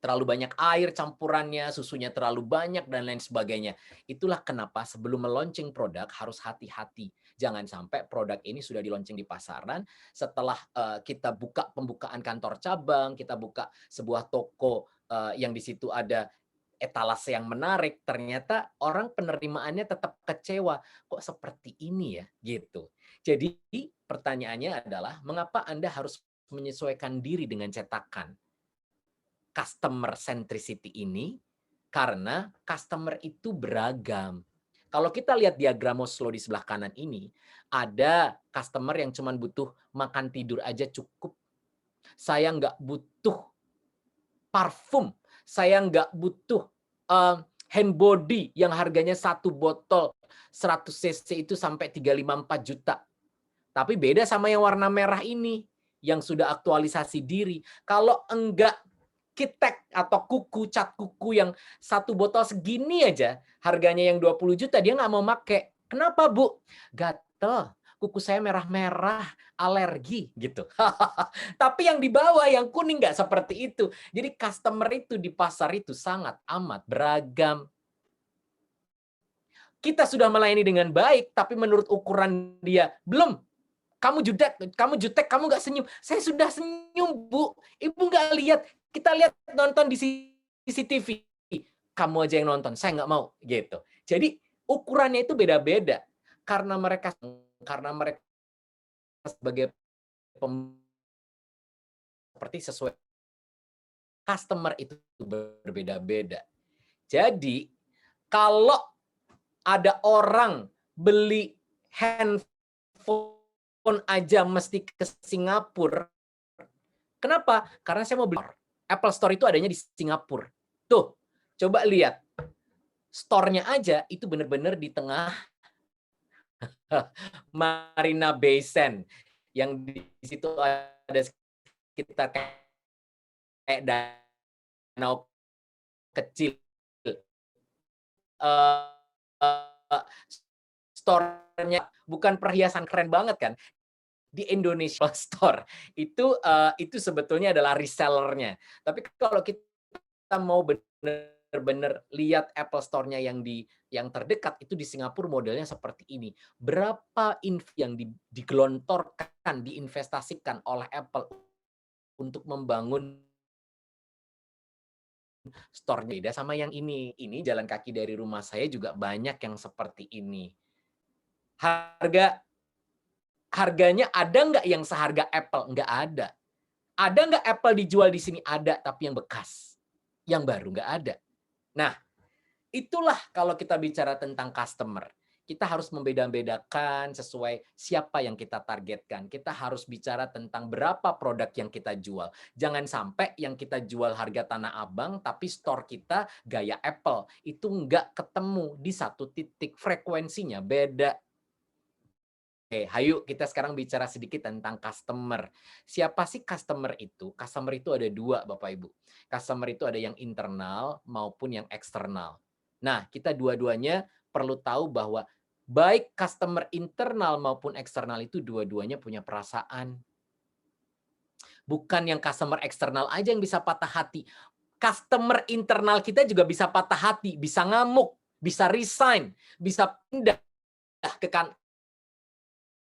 terlalu banyak air campurannya, susunya terlalu banyak, dan lain sebagainya. Itulah kenapa sebelum meluncing produk harus hati-hati. Jangan sampai produk ini sudah diluncing di pasaran, setelah kita buka pembukaan kantor cabang, kita buka sebuah toko yang di situ ada etalase yang menarik, ternyata orang penerimaannya tetap kecewa. Kok seperti ini ya? Gitu. Jadi pertanyaannya adalah, mengapa Anda harus menyesuaikan diri dengan cetakan customer centricity ini? Karena customer itu beragam. Kalau kita lihat diagram Maslow di sebelah kanan ini, ada customer yang cuma butuh makan tidur aja cukup. Saya nggak butuh parfum. Saya nggak butuh hand body yang harganya satu botol 100 cc itu sampai 354 juta. Tapi beda sama yang warna merah ini, yang sudah aktualisasi diri. Kalau enggak Kitek atau kuku, cat kuku yang satu botol segini aja, harganya yang 20 juta, dia nggak mau make. Kenapa, Bu? Gatel, kuku saya merah-merah, alergi, gitu. Tapi yang di bawah, yang kuning nggak seperti itu. Jadi customer itu di pasar itu sangat amat beragam. Kita sudah melayani dengan baik, tapi menurut ukuran dia, belum. Kamu jutek, kamu nggak senyum. Saya sudah senyum, Bu. Ibu nggak lihat. Kita lihat nonton di CCTV. Kamu aja yang nonton, saya nggak mau. Gitu. Jadi ukurannya itu beda-beda. Karena mereka sebagai seperti sesuai customer itu berbeda-beda. Jadi kalau ada orang beli handphone aja mesti ke Singapura. Kenapa? Karena saya mau beli. Apple Store itu adanya di Singapura. Tuh, coba lihat. Store-nya aja itu benar-benar di tengah Marina Bay Sands. Yang di situ ada sekitar kayak danau kecil. Store-nya bukan perhiasan keren banget kan? Di Indonesia Store itu sebetulnya adalah resellernya. Tapi kalau kita mau benar-benar lihat Apple Store-nya yang terdekat itu di Singapura modelnya seperti ini. Berapa yang digelontorkan, diinvestasikan oleh Apple untuk membangun store-nya. Beda sama yang ini. Ini jalan kaki dari rumah saya juga banyak yang seperti ini. Harganya ada nggak yang seharga Apple? Nggak ada. Ada nggak Apple dijual di sini? Ada, tapi yang bekas. Yang baru nggak ada. Nah, itulah kalau kita bicara tentang customer. Kita harus membeda-bedakan sesuai siapa yang kita targetkan. Kita harus bicara tentang berapa produk yang kita jual. Jangan sampai yang kita jual harga Tanah Abang, tapi store kita gaya Apple. Itu nggak ketemu di satu titik. Frekuensinya beda. Oke, hayu kita sekarang bicara sedikit tentang customer. Siapa sih customer itu? Customer itu ada dua, Bapak Ibu. Customer itu ada yang internal maupun yang eksternal. Nah, kita dua-duanya perlu tahu bahwa baik customer internal maupun eksternal itu dua-duanya punya perasaan. Bukan yang customer eksternal aja yang bisa patah hati. Customer internal kita juga bisa patah hati, bisa ngamuk, bisa resign, bisa pindah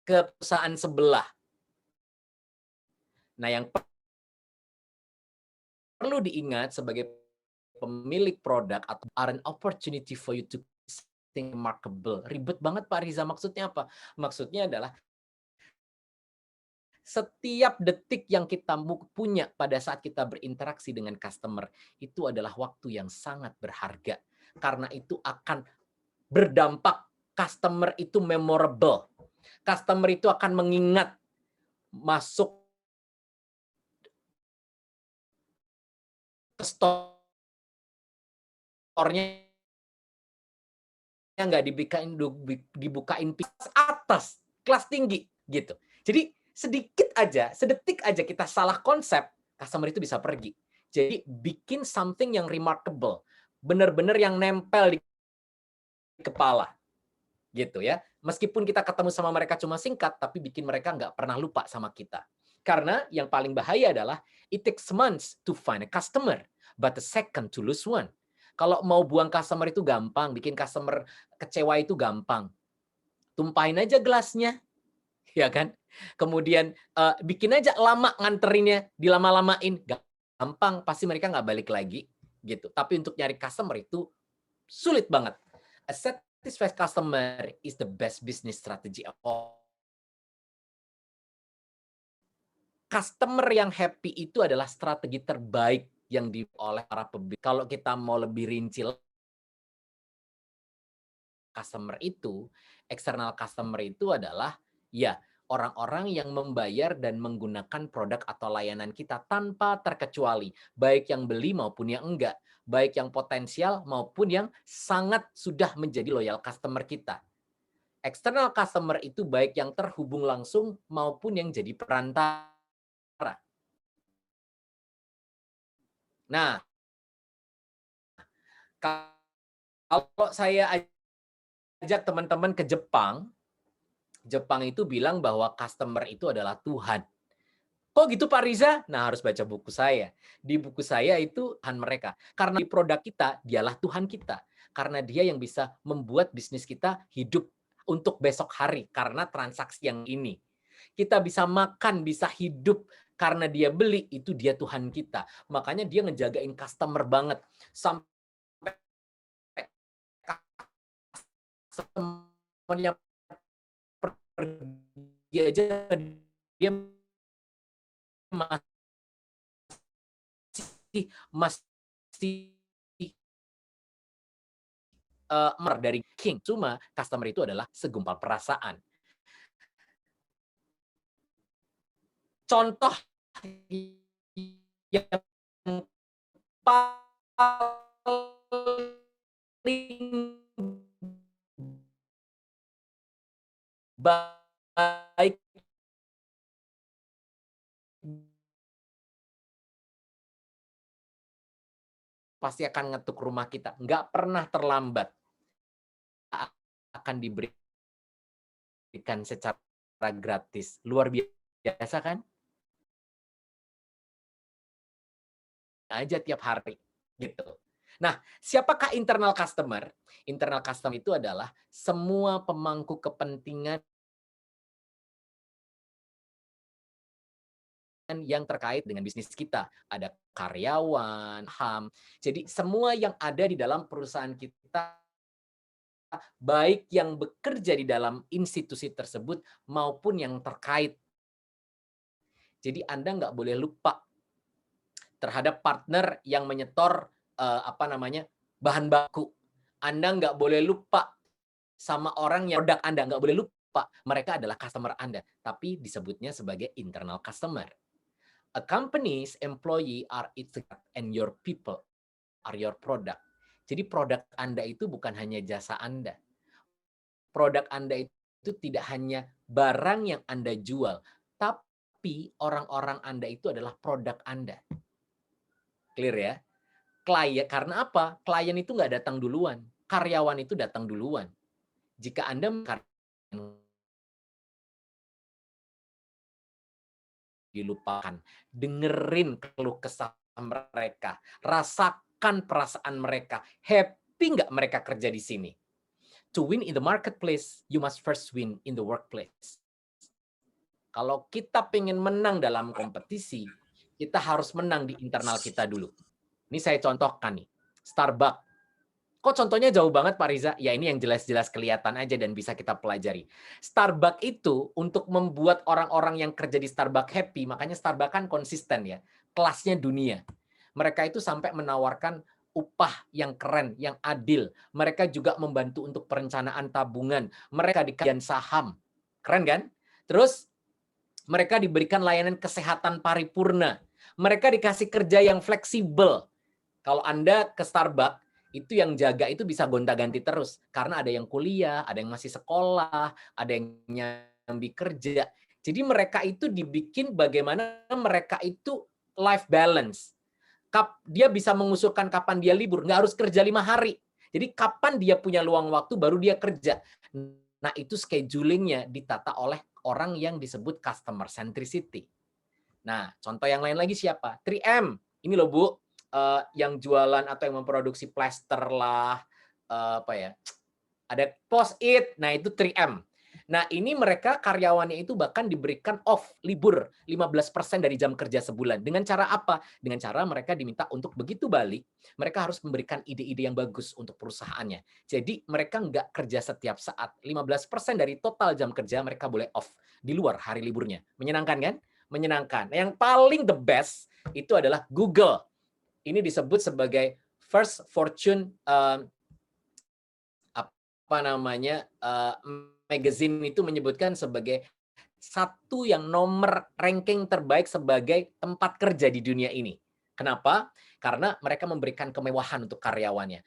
ke perusahaan sebelah. Nah, yang perlu diingat sebagai pemilik produk atau an opportunity for you to think remarkable. Ribet banget Pak Riza, maksudnya apa? Maksudnya adalah setiap detik yang kita punya pada saat kita berinteraksi dengan customer itu adalah waktu yang sangat berharga. Karena itu akan berdampak customer itu memorable. Customer itu akan mengingat masuk ke store-nya nggak dibukain atas, kelas tinggi gitu. Jadi sedetik aja kita salah konsep, customer itu bisa pergi. Jadi bikin something yang remarkable, benar-benar yang nempel di kepala, gitu ya. Meskipun kita ketemu sama mereka cuma singkat, tapi bikin mereka nggak pernah lupa sama kita. Karena yang paling bahaya adalah it takes months to find a customer, but a second to lose one. Kalau mau buang customer itu gampang, bikin customer kecewa itu gampang. Tumpahin aja gelasnya, ya kan? Kemudian bikin aja lama nganterinnya, dilama-lamain, gampang, pasti mereka nggak balik lagi, gitu. Tapi untuk nyari customer itu sulit banget. A satisfied customer is the best business strategy of all. Customer yang happy itu adalah strategi terbaik yang oleh para pembeli. Kalau kita mau lebih rinci, customer itu, external customer itu adalah ya orang-orang yang membayar dan menggunakan produk atau layanan kita tanpa terkecuali, baik yang beli maupun yang enggak, baik yang potensial maupun yang sangat sudah menjadi loyal customer kita. External customer itu baik yang terhubung langsung maupun yang jadi perantara. Nah, kalau saya ajak teman-teman ke Jepang, Jepang itu bilang bahwa customer itu adalah Tuhan. Kok gitu Pak Riza? Nah, harus baca buku saya. Di buku saya itu Tuhan mereka. Karena di produk kita, dialah Tuhan kita. Karena dia yang bisa membuat bisnis kita hidup untuk besok hari. Karena transaksi yang ini. Kita bisa makan, bisa hidup. Karena dia beli, itu dia Tuhan kita. Makanya dia ngejagain customer banget. Sampai customer-nya pergi aja, dia masih dari king. Cuma customer itu adalah segumpal perasaan. Contoh yang paling baik pasti akan ngetuk rumah kita. Nggak pernah terlambat. Akan diberikan secara gratis. Luar biasa kan? Aja tiap hari gitu. Nah, siapakah internal customer? Internal customer itu adalah semua pemangku kepentingan yang terkait dengan bisnis kita. Ada karyawan, HAM. Jadi semua yang ada di dalam perusahaan kita, baik yang bekerja di dalam institusi tersebut maupun yang terkait. Jadi Anda nggak boleh lupa terhadap partner yang menyetor bahan baku. Anda nggak boleh lupa sama orang yang produk Anda, nggak boleh lupa mereka adalah customer Anda, tapi disebutnya sebagai internal customer. A company's employee are its and your people are your product. Jadi produk Anda itu bukan hanya jasa Anda. Produk Anda itu tidak hanya barang yang Anda jual, tapi orang-orang Anda itu adalah produk Anda. Clear ya? Klien, karena apa? Klien itu nggak datang duluan. Karyawan itu datang duluan. Jika Anda dilupakan, dengerin keluh kesah mereka, rasakan perasaan mereka, happy nggak mereka kerja di sini? To win in the marketplace, you must first win in the workplace. Kalau kita pengen menang dalam kompetisi, kita harus menang di internal kita dulu. Ini saya contohkan nih, Starbucks. Kok contohnya jauh banget Pak Riza? Ya ini yang jelas-jelas kelihatan aja dan bisa kita pelajari. Starbucks itu untuk membuat orang-orang yang kerja di Starbucks happy, makanya Starbucks kan konsisten ya, kelasnya dunia. Mereka itu sampai menawarkan upah yang keren, yang adil. Mereka juga membantu untuk perencanaan tabungan. Mereka dikasih saham. Keren kan? Terus mereka diberikan layanan kesehatan paripurna. Mereka dikasih kerja yang fleksibel. Kalau Anda ke Starbucks, itu yang jaga itu bisa gonta-ganti terus. Karena ada yang kuliah, ada yang masih sekolah, ada yang nyambi kerja. Jadi mereka itu dibikin bagaimana mereka itu life balance. Dia bisa mengusulkan kapan dia libur, nggak harus kerja 5 hari. Jadi kapan dia punya luang waktu baru dia kerja. Nah itu schedulingnya ditata oleh orang yang disebut customer centricity. Nah contoh yang lain lagi siapa? 3M. Ini loh Bu, yang jualan atau yang memproduksi plester lah, ada Post-it. Nah itu 3M. Nah, ini mereka karyawannya itu bahkan diberikan off, libur 15% dari jam kerja sebulan. Dengan cara apa? Dengan cara mereka diminta untuk begitu balik, mereka harus memberikan ide-ide yang bagus untuk perusahaannya. Jadi mereka nggak kerja setiap saat. 15% dari total jam kerja mereka boleh off di luar hari liburnya. Menyenangkan kan? Menyenangkan. Nah, yang paling the best itu adalah Google. Ini disebut sebagai First Fortune magazine itu menyebutkan sebagai satu yang nomor ranking terbaik sebagai tempat kerja di dunia ini. Kenapa? Karena mereka memberikan kemewahan untuk karyawannya.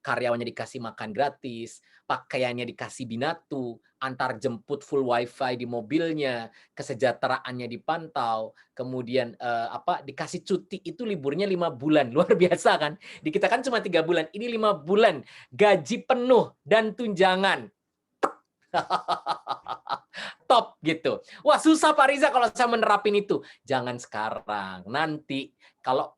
Karyawannya dikasih makan gratis, pakaiannya dikasih binatu, antar jemput full wifi di mobilnya, kesejahteraannya dipantau, kemudian dikasih cuti itu liburnya 5 bulan. Luar biasa kan? Di kita kan cuma 3 bulan, ini 5 bulan, gaji penuh dan tunjangan. Top gitu. Wah susah Pak Riza kalau saya menerapin itu. Jangan sekarang, nanti kalau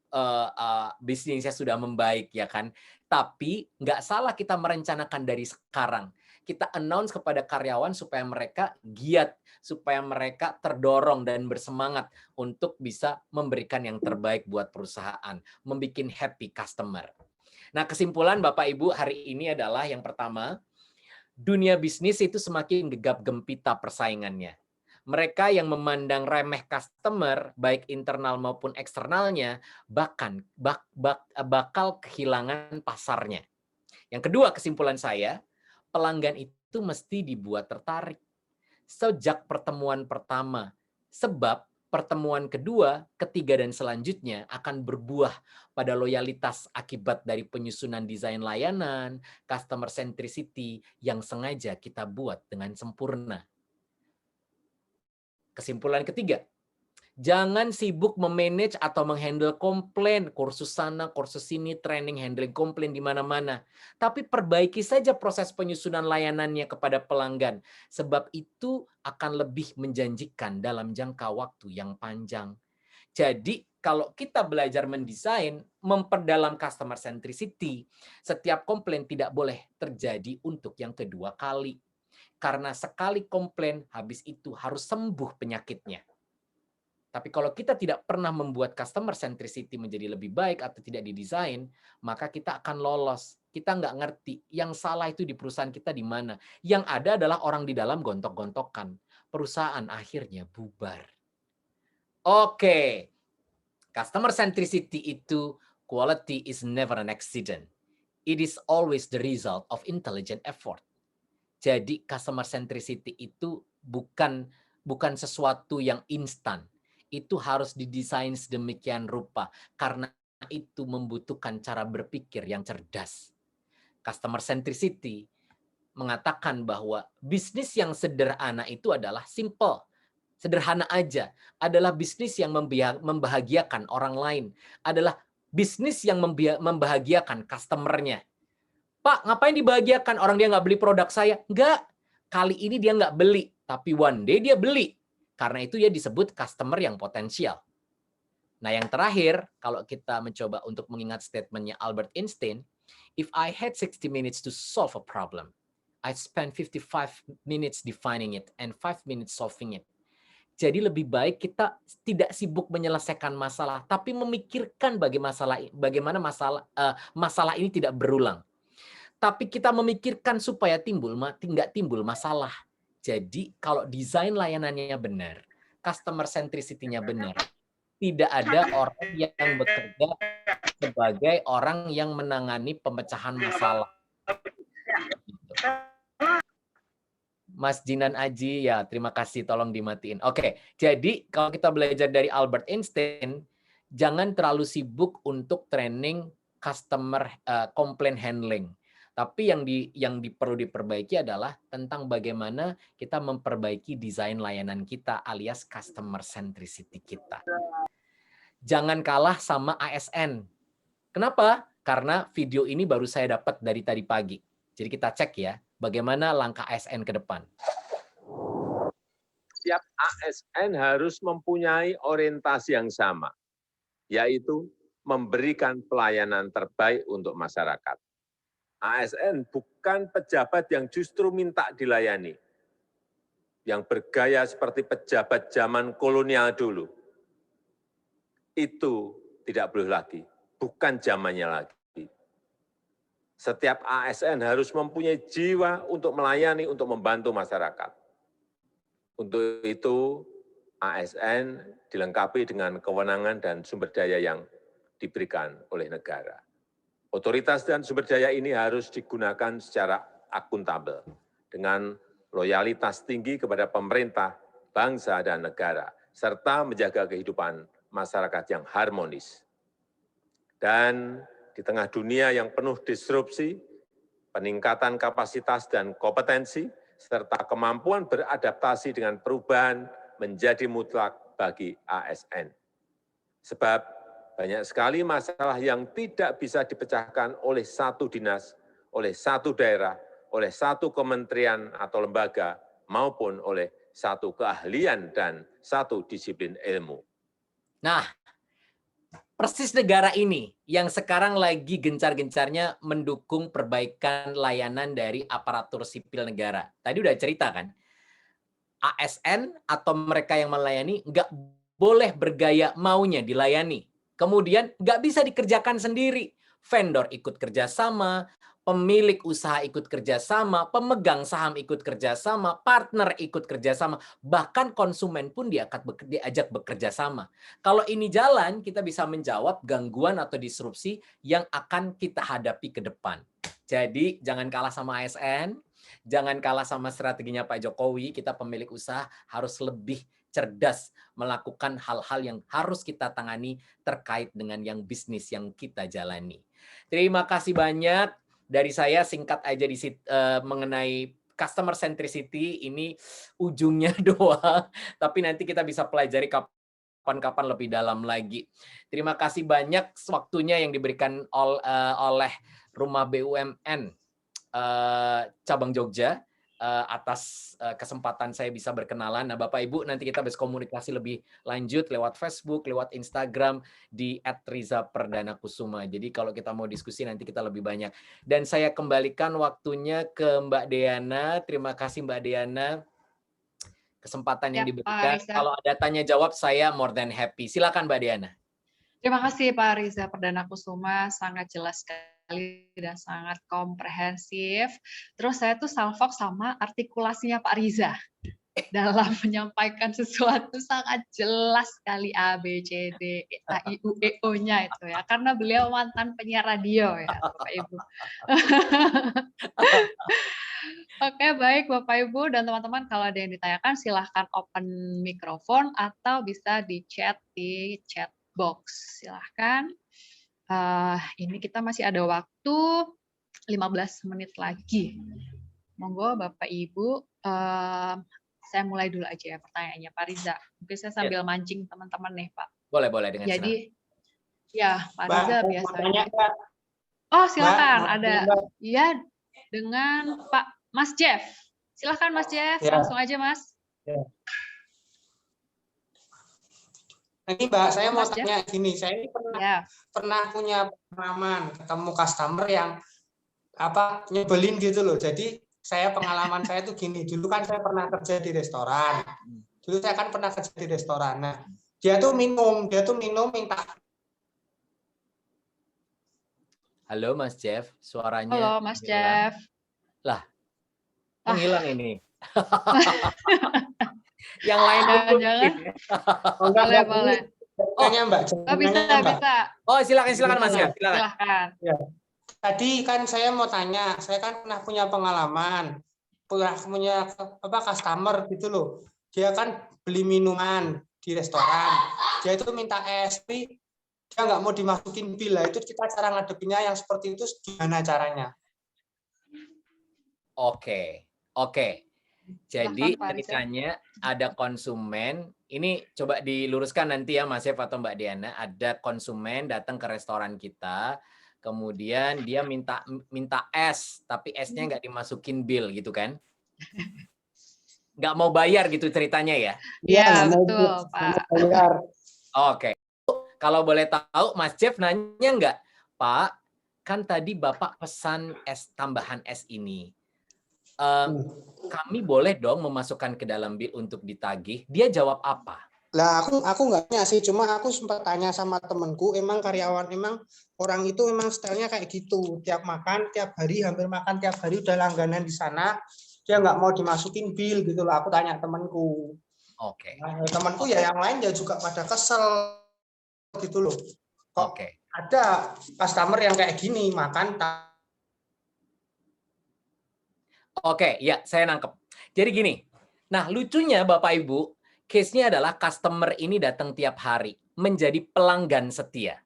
bisnisnya sudah membaik ya kan. Tapi nggak salah kita merencanakan dari sekarang. Kita announce kepada karyawan supaya mereka giat, supaya mereka terdorong dan bersemangat untuk bisa memberikan yang terbaik buat perusahaan, membuat happy customer. Nah kesimpulan Bapak Ibu hari ini adalah yang pertama, dunia bisnis itu semakin gegap gempita persaingannya. Mereka yang memandang remeh customer, baik internal maupun eksternalnya, bakal kehilangan pasarnya. Yang kedua kesimpulan saya, pelanggan itu mesti dibuat tertarik sejak pertemuan pertama. Sebab pertemuan kedua, ketiga, dan selanjutnya akan berbuah pada loyalitas akibat dari penyusunan desain layanan, customer centricity yang sengaja kita buat dengan sempurna. Kesimpulan ketiga, jangan sibuk memanage atau menghandle komplain, kursus sana, kursus sini, training handling komplain di mana-mana. Tapi perbaiki saja proses penyusunan layanannya kepada pelanggan, sebab itu akan lebih menjanjikan dalam jangka waktu yang panjang. Jadi, kalau kita belajar mendesain, memperdalam customer centricity, setiap komplain tidak boleh terjadi untuk yang kedua kali. Karena sekali komplain, habis itu harus sembuh penyakitnya. Tapi kalau kita tidak pernah membuat customer centricity menjadi lebih baik atau tidak didesain, maka kita akan lolos. Kita nggak ngerti yang salah itu di perusahaan kita di mana. Yang ada adalah orang di dalam gontok-gontokan. Perusahaan akhirnya bubar. Oke. Customer centricity itu quality is never an accident. It is always the result of intelligent effort. Jadi customer centricity itu bukan sesuatu yang instan. Itu harus didesain sedemikian rupa karena itu membutuhkan cara berpikir yang cerdas. Customer centricity mengatakan bahwa bisnis yang sederhana itu adalah simple, sederhana aja, adalah bisnis yang membahagiakan orang lain, adalah bisnis yang membahagiakan customer-nya. Pak, ngapain dibahagiakan? Orang dia nggak beli produk saya? Nggak. Kali ini dia nggak beli, tapi one day dia beli. Karena itu ya disebut customer yang potensial. Nah yang terakhir, kalau kita mencoba untuk mengingat statementnya Albert Einstein, if I had 60 minutes to solve a problem, I'd spend 55 minutes defining it and 5 minutes solving it. Jadi lebih baik kita tidak sibuk menyelesaikan masalah, tapi memikirkan bagaimana masalah ini tidak berulang. Tapi kita memikirkan supaya nggak timbul masalah. Jadi kalau desain layanannya benar, customer centricity-nya benar, tidak ada orang yang bekerja sebagai orang yang menangani pemecahan masalah. Gitu. Mas Jinan Aji, ya terima kasih, tolong dimatiin. Oke, jadi kalau kita belajar dari Albert Einstein, jangan terlalu sibuk untuk training customer complaint handling. Tapi yang perlu diperbaiki adalah tentang bagaimana kita memperbaiki desain layanan kita alias customer centricity kita. Jangan kalah sama ASN. Kenapa? Karena video ini baru saya dapat dari tadi pagi. Jadi kita cek ya, bagaimana langkah ASN ke depan. Setiap ASN harus mempunyai orientasi yang sama, yaitu memberikan pelayanan terbaik untuk masyarakat. ASN bukan pejabat yang justru minta dilayani, yang bergaya seperti pejabat zaman kolonial dulu. Itu tidak boleh lagi, bukan zamannya lagi. Setiap ASN harus mempunyai jiwa untuk melayani, untuk membantu masyarakat. Untuk itu, ASN dilengkapi dengan kewenangan dan sumber daya yang diberikan oleh negara. Otoritas dan sumber daya ini harus digunakan secara akuntabel, dengan loyalitas tinggi kepada pemerintah, bangsa, dan negara, serta menjaga kehidupan masyarakat yang harmonis. Dan di tengah dunia yang penuh disrupsi, peningkatan kapasitas dan kompetensi, serta kemampuan beradaptasi dengan perubahan menjadi mutlak bagi ASN. Sebab banyak sekali masalah yang tidak bisa dipecahkan oleh satu dinas, oleh satu daerah, oleh satu kementerian atau lembaga, maupun oleh satu keahlian dan satu disiplin ilmu. Nah, persis negara ini yang sekarang lagi gencar-gencarnya mendukung perbaikan layanan dari aparatur sipil negara. Tadi udah cerita kan, ASN atau mereka yang melayani nggak boleh bergaya maunya dilayani. Kemudian nggak bisa dikerjakan sendiri. Vendor ikut kerjasama, pemilik usaha ikut kerjasama, pemegang saham ikut kerjasama, partner ikut kerjasama, bahkan konsumen pun diajak bekerja sama. Kalau ini jalan, kita bisa menjawab gangguan atau disrupsi yang akan kita hadapi ke depan. Jadi jangan kalah sama ASN, jangan kalah sama strateginya Pak Jokowi, kita pemilik usaha harus lebih cerdas melakukan hal-hal yang harus kita tangani terkait dengan yang bisnis yang kita jalani. Terima kasih banyak. Dari saya singkat aja mengenai customer centricity, ini ujungnya doang, tapi nanti kita bisa pelajari kapan-kapan lebih dalam lagi. Terima kasih banyak waktunya yang diberikan oleh Rumah BUMN Cabang Jogja atas kesempatan saya bisa berkenalan. Nah, Bapak Ibu, nanti kita berkomunikasi lebih lanjut lewat Facebook, lewat Instagram di @rizaperdanakusuma. Jadi kalau kita mau diskusi nanti kita lebih banyak. Dan saya kembalikan waktunya ke Mbak Deana. Terima kasih Mbak Deana kesempatan yang diberikan. Kalau ada tanya jawab saya more than happy. Silakan Mbak Deana. Terima kasih Pak Riza Perdanakusuma, sangat jelas sekali dan sangat komprehensif. Terus saya tuh salfok sama artikulasinya Pak Riza dalam menyampaikan sesuatu, sangat jelas sekali A, B, C, D, A, I, U, E, O-nya itu ya. Karena beliau mantan penyiar radio ya Bapak Ibu. Oke, baik Bapak Ibu dan teman-teman, kalau ada yang ditanyakan silahkan open mikrofon atau bisa di chat box. Silahkan. Ini kita masih ada waktu 15 menit lagi. Monggo Bapak Ibu, saya mulai dulu aja ya pertanyaannya Pak Riza. Mungkin saya sambil mancing teman-teman nih Pak. Boleh dengan senang. Jadi, ya Pak Riza biasanya. Oh silakan, ada. Ya, dengan Pak Mas Jeff. Silakan Mas Jeff, langsung aja Mas. Ya. Ini Mbak, saya mau tanya gini, saya ini pernah punya pengalaman ketemu customer yang nyebelin gitu loh. Jadi pengalaman saya tuh gini, dulu kan saya pernah kerja di restoran. Nah, dia tuh minum minta. Halo Mas Jeff, suaranya. Halo Mas Jeff. Lah, menghilang ini. Yang lain jangan. Boleh. Jaminannya Mbak, Oh, bisa, jaminannya Mbak. bisa. Oh, silakan Mas ya, silakan. Silahkan. Ya. Tadi kan saya mau tanya, saya kan pernah punya pengalaman, punya customer gitu loh. Dia kan beli minuman di restoran, dia itu minta es, tapi dia nggak mau dimasukin bil. Lah, itu kita cara ngadepinnya yang seperti itu gimana caranya? Oke. Jadi ceritanya ada konsumen, ini coba diluruskan nanti ya Mas Chef atau Mbak Diana, ada konsumen datang ke restoran kita, kemudian dia minta es, tapi esnya nggak dimasukin bill gitu kan? Nggak mau bayar gitu ceritanya ya? Iya, betul Pak. Bayar. Oke. Kalau boleh tahu Mas Chef nanya nggak, Pak, kan tadi Bapak pesan es tambahan es ini. Kami boleh dong memasukkan ke dalam bill untuk ditagih. Dia jawab apa? Lah aku nggak tanya sih, cuma aku sempat tanya sama temanku, emang karyawan, emang orang itu emang stylenya kayak gitu, tiap makan tiap hari, hampir makan tiap hari, udah langganan di sana, dia nggak mau dimasukin bill gitu loh. Aku tanya temanku. Oke. Nah, temanku ya yang lain ya juga pada kesel gitu loh. Kok ada customer yang kayak gini makan. Oke, ya saya nangkep. Jadi gini, nah lucunya Bapak Ibu, case-nya adalah customer ini datang tiap hari, menjadi pelanggan setia.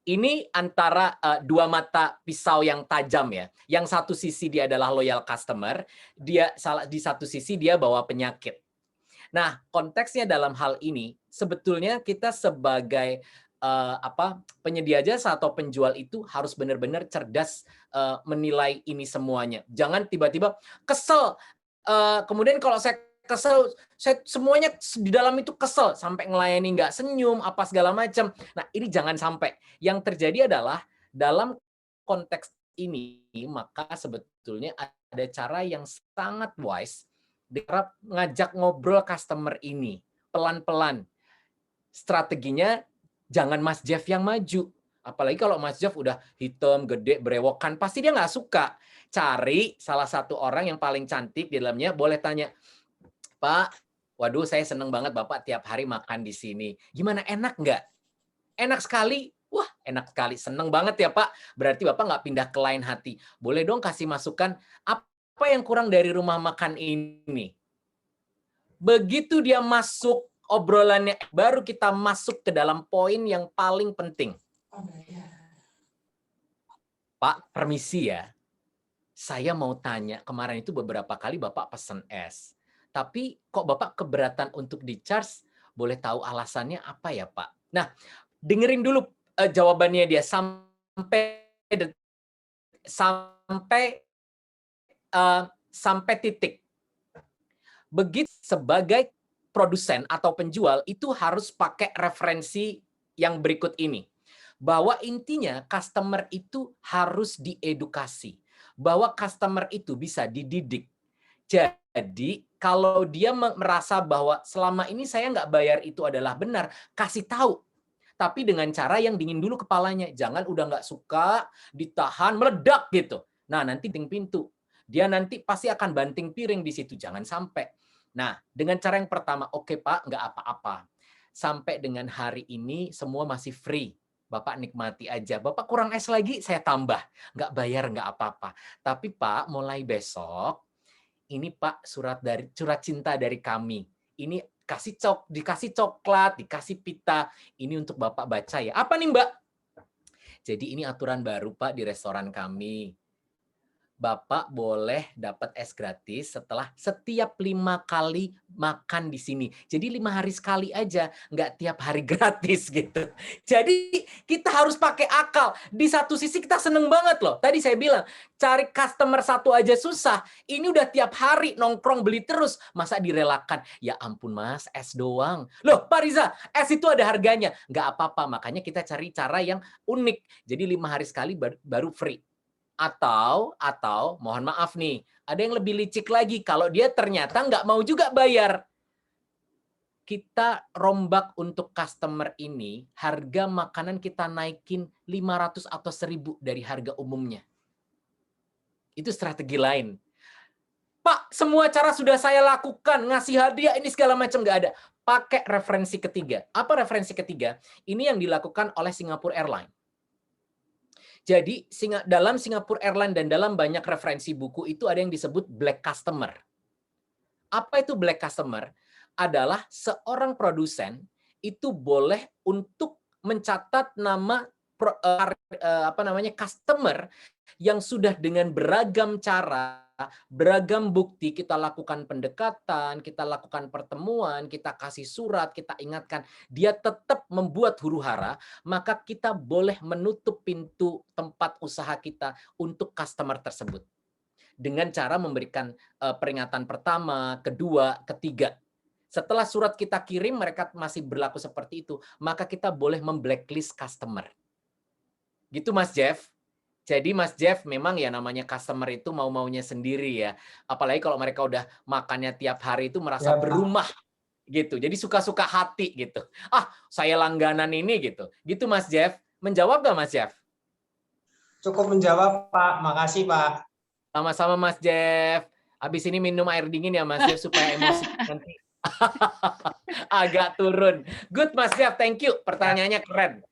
Ini antara dua mata pisau yang tajam ya. Yang satu sisi dia adalah loyal customer, di satu sisi dia bawa penyakit. Nah, konteksnya dalam hal ini sebetulnya kita sebagai penyedia jasa atau penjual itu harus benar-benar cerdas menilai ini semuanya. Jangan tiba-tiba kesel. Kemudian kalau saya kesel, saya semuanya di dalam itu kesel sampai ngelayani nggak senyum apa segala macam. Nah, ini jangan sampai. Yang terjadi adalah dalam konteks ini maka sebetulnya ada cara yang sangat wise ngajak ngobrol customer ini pelan-pelan. Strateginya jangan Mas Jeff yang maju. Apalagi kalau Mas Jeff udah hitam, gede, berewokan, pasti dia nggak suka. Cari salah satu orang yang paling cantik di dalamnya, boleh tanya, Pak, waduh saya seneng banget Bapak tiap hari makan di sini. Gimana, enak nggak? Enak sekali. Wah, enak sekali. Seneng banget ya Pak. Berarti Bapak nggak pindah ke lain hati. Boleh dong kasih masukan, apa yang kurang dari rumah makan ini? Begitu dia masuk obrolannya, baru kita masuk ke dalam poin yang paling penting. Pak, permisi ya. Saya mau tanya, kemarin itu beberapa kali Bapak pesan es. Tapi kok Bapak keberatan untuk di-charge? Boleh tahu alasannya apa ya Pak? Nah, dengerin dulu jawabannya dia sampai titik. Begitu sebagai produsen atau penjual itu harus pakai referensi yang berikut ini. Bahwa intinya customer itu harus diedukasi. Bahwa customer itu bisa dididik. Jadi kalau dia merasa bahwa selama ini saya nggak bayar itu adalah benar, kasih tahu. Tapi dengan cara yang dingin dulu kepalanya. Jangan udah nggak suka, ditahan, meledak gitu. Nah nanti pintu. Dia nanti pasti akan banting piring di situ. Jangan sampai. Nah, dengan cara yang pertama, oke Pak, nggak apa-apa. Sampai dengan hari ini semua masih free. Bapak nikmati aja. Bapak kurang es lagi, saya tambah. Nggak bayar, nggak apa-apa. Tapi Pak, mulai besok, ini Pak surat cinta dari kami. Ini dikasih coklat, dikasih pita. Ini untuk Bapak baca ya. Apa nih Mbak? Jadi ini aturan baru Pak di restoran kami. Bapak boleh dapat es gratis setelah setiap 5 kali makan di sini. Jadi 5 hari sekali aja, nggak tiap hari gratis gitu. Jadi kita harus pakai akal. Di satu sisi kita seneng banget loh. Tadi saya bilang, cari customer satu aja susah. Ini udah tiap hari nongkrong beli terus. Masa direlakan? Ya ampun Mas, es doang. Loh Pak Riza, es itu ada harganya. Nggak apa-apa, makanya kita cari cara yang unik. Jadi 5 hari sekali baru free. Atau mohon maaf nih, ada yang lebih licik lagi. Kalau dia ternyata nggak mau juga bayar. Kita rombak untuk customer ini, harga makanan kita naikin 500 atau 1.000 dari harga umumnya. Itu strategi lain. Pak, semua cara sudah saya lakukan, ngasih hadiah, ini segala macam nggak ada. pakai referensi ketiga. Apa referensi ketiga? Ini yang dilakukan oleh Singapore Airlines. Jadi dalam Singapore Airlines dan dalam banyak referensi buku itu ada yang disebut black customer. Apa itu black customer? Adalah seorang produsen itu boleh untuk mencatat nama customer yang sudah dengan beragam cara, beragam bukti kita lakukan pendekatan, kita lakukan pertemuan, kita kasih surat, kita ingatkan, dia tetap membuat huru-hara, maka kita boleh menutup pintu tempat usaha kita untuk customer tersebut. Dengan cara memberikan peringatan pertama, kedua, ketiga. Setelah surat kita kirim, mereka masih berlaku seperti itu, maka kita boleh memblacklist customer. Gitu Mas Jeff. Jadi Mas Jeff memang ya namanya customer itu mau-maunya sendiri ya. Apalagi kalau mereka udah makannya tiap hari itu merasa berumah gitu. Jadi suka-suka hati gitu. Ah, saya langganan ini gitu. Gitu Mas Jeff. Menjawab gak Mas Jeff? Cukup menjawab Pak. Makasih Pak. Sama-sama Mas Jeff. Habis ini minum air dingin ya Mas Jeff supaya emosi nanti agak turun. Good Mas Jeff, thank you. Pertanyaannya keren.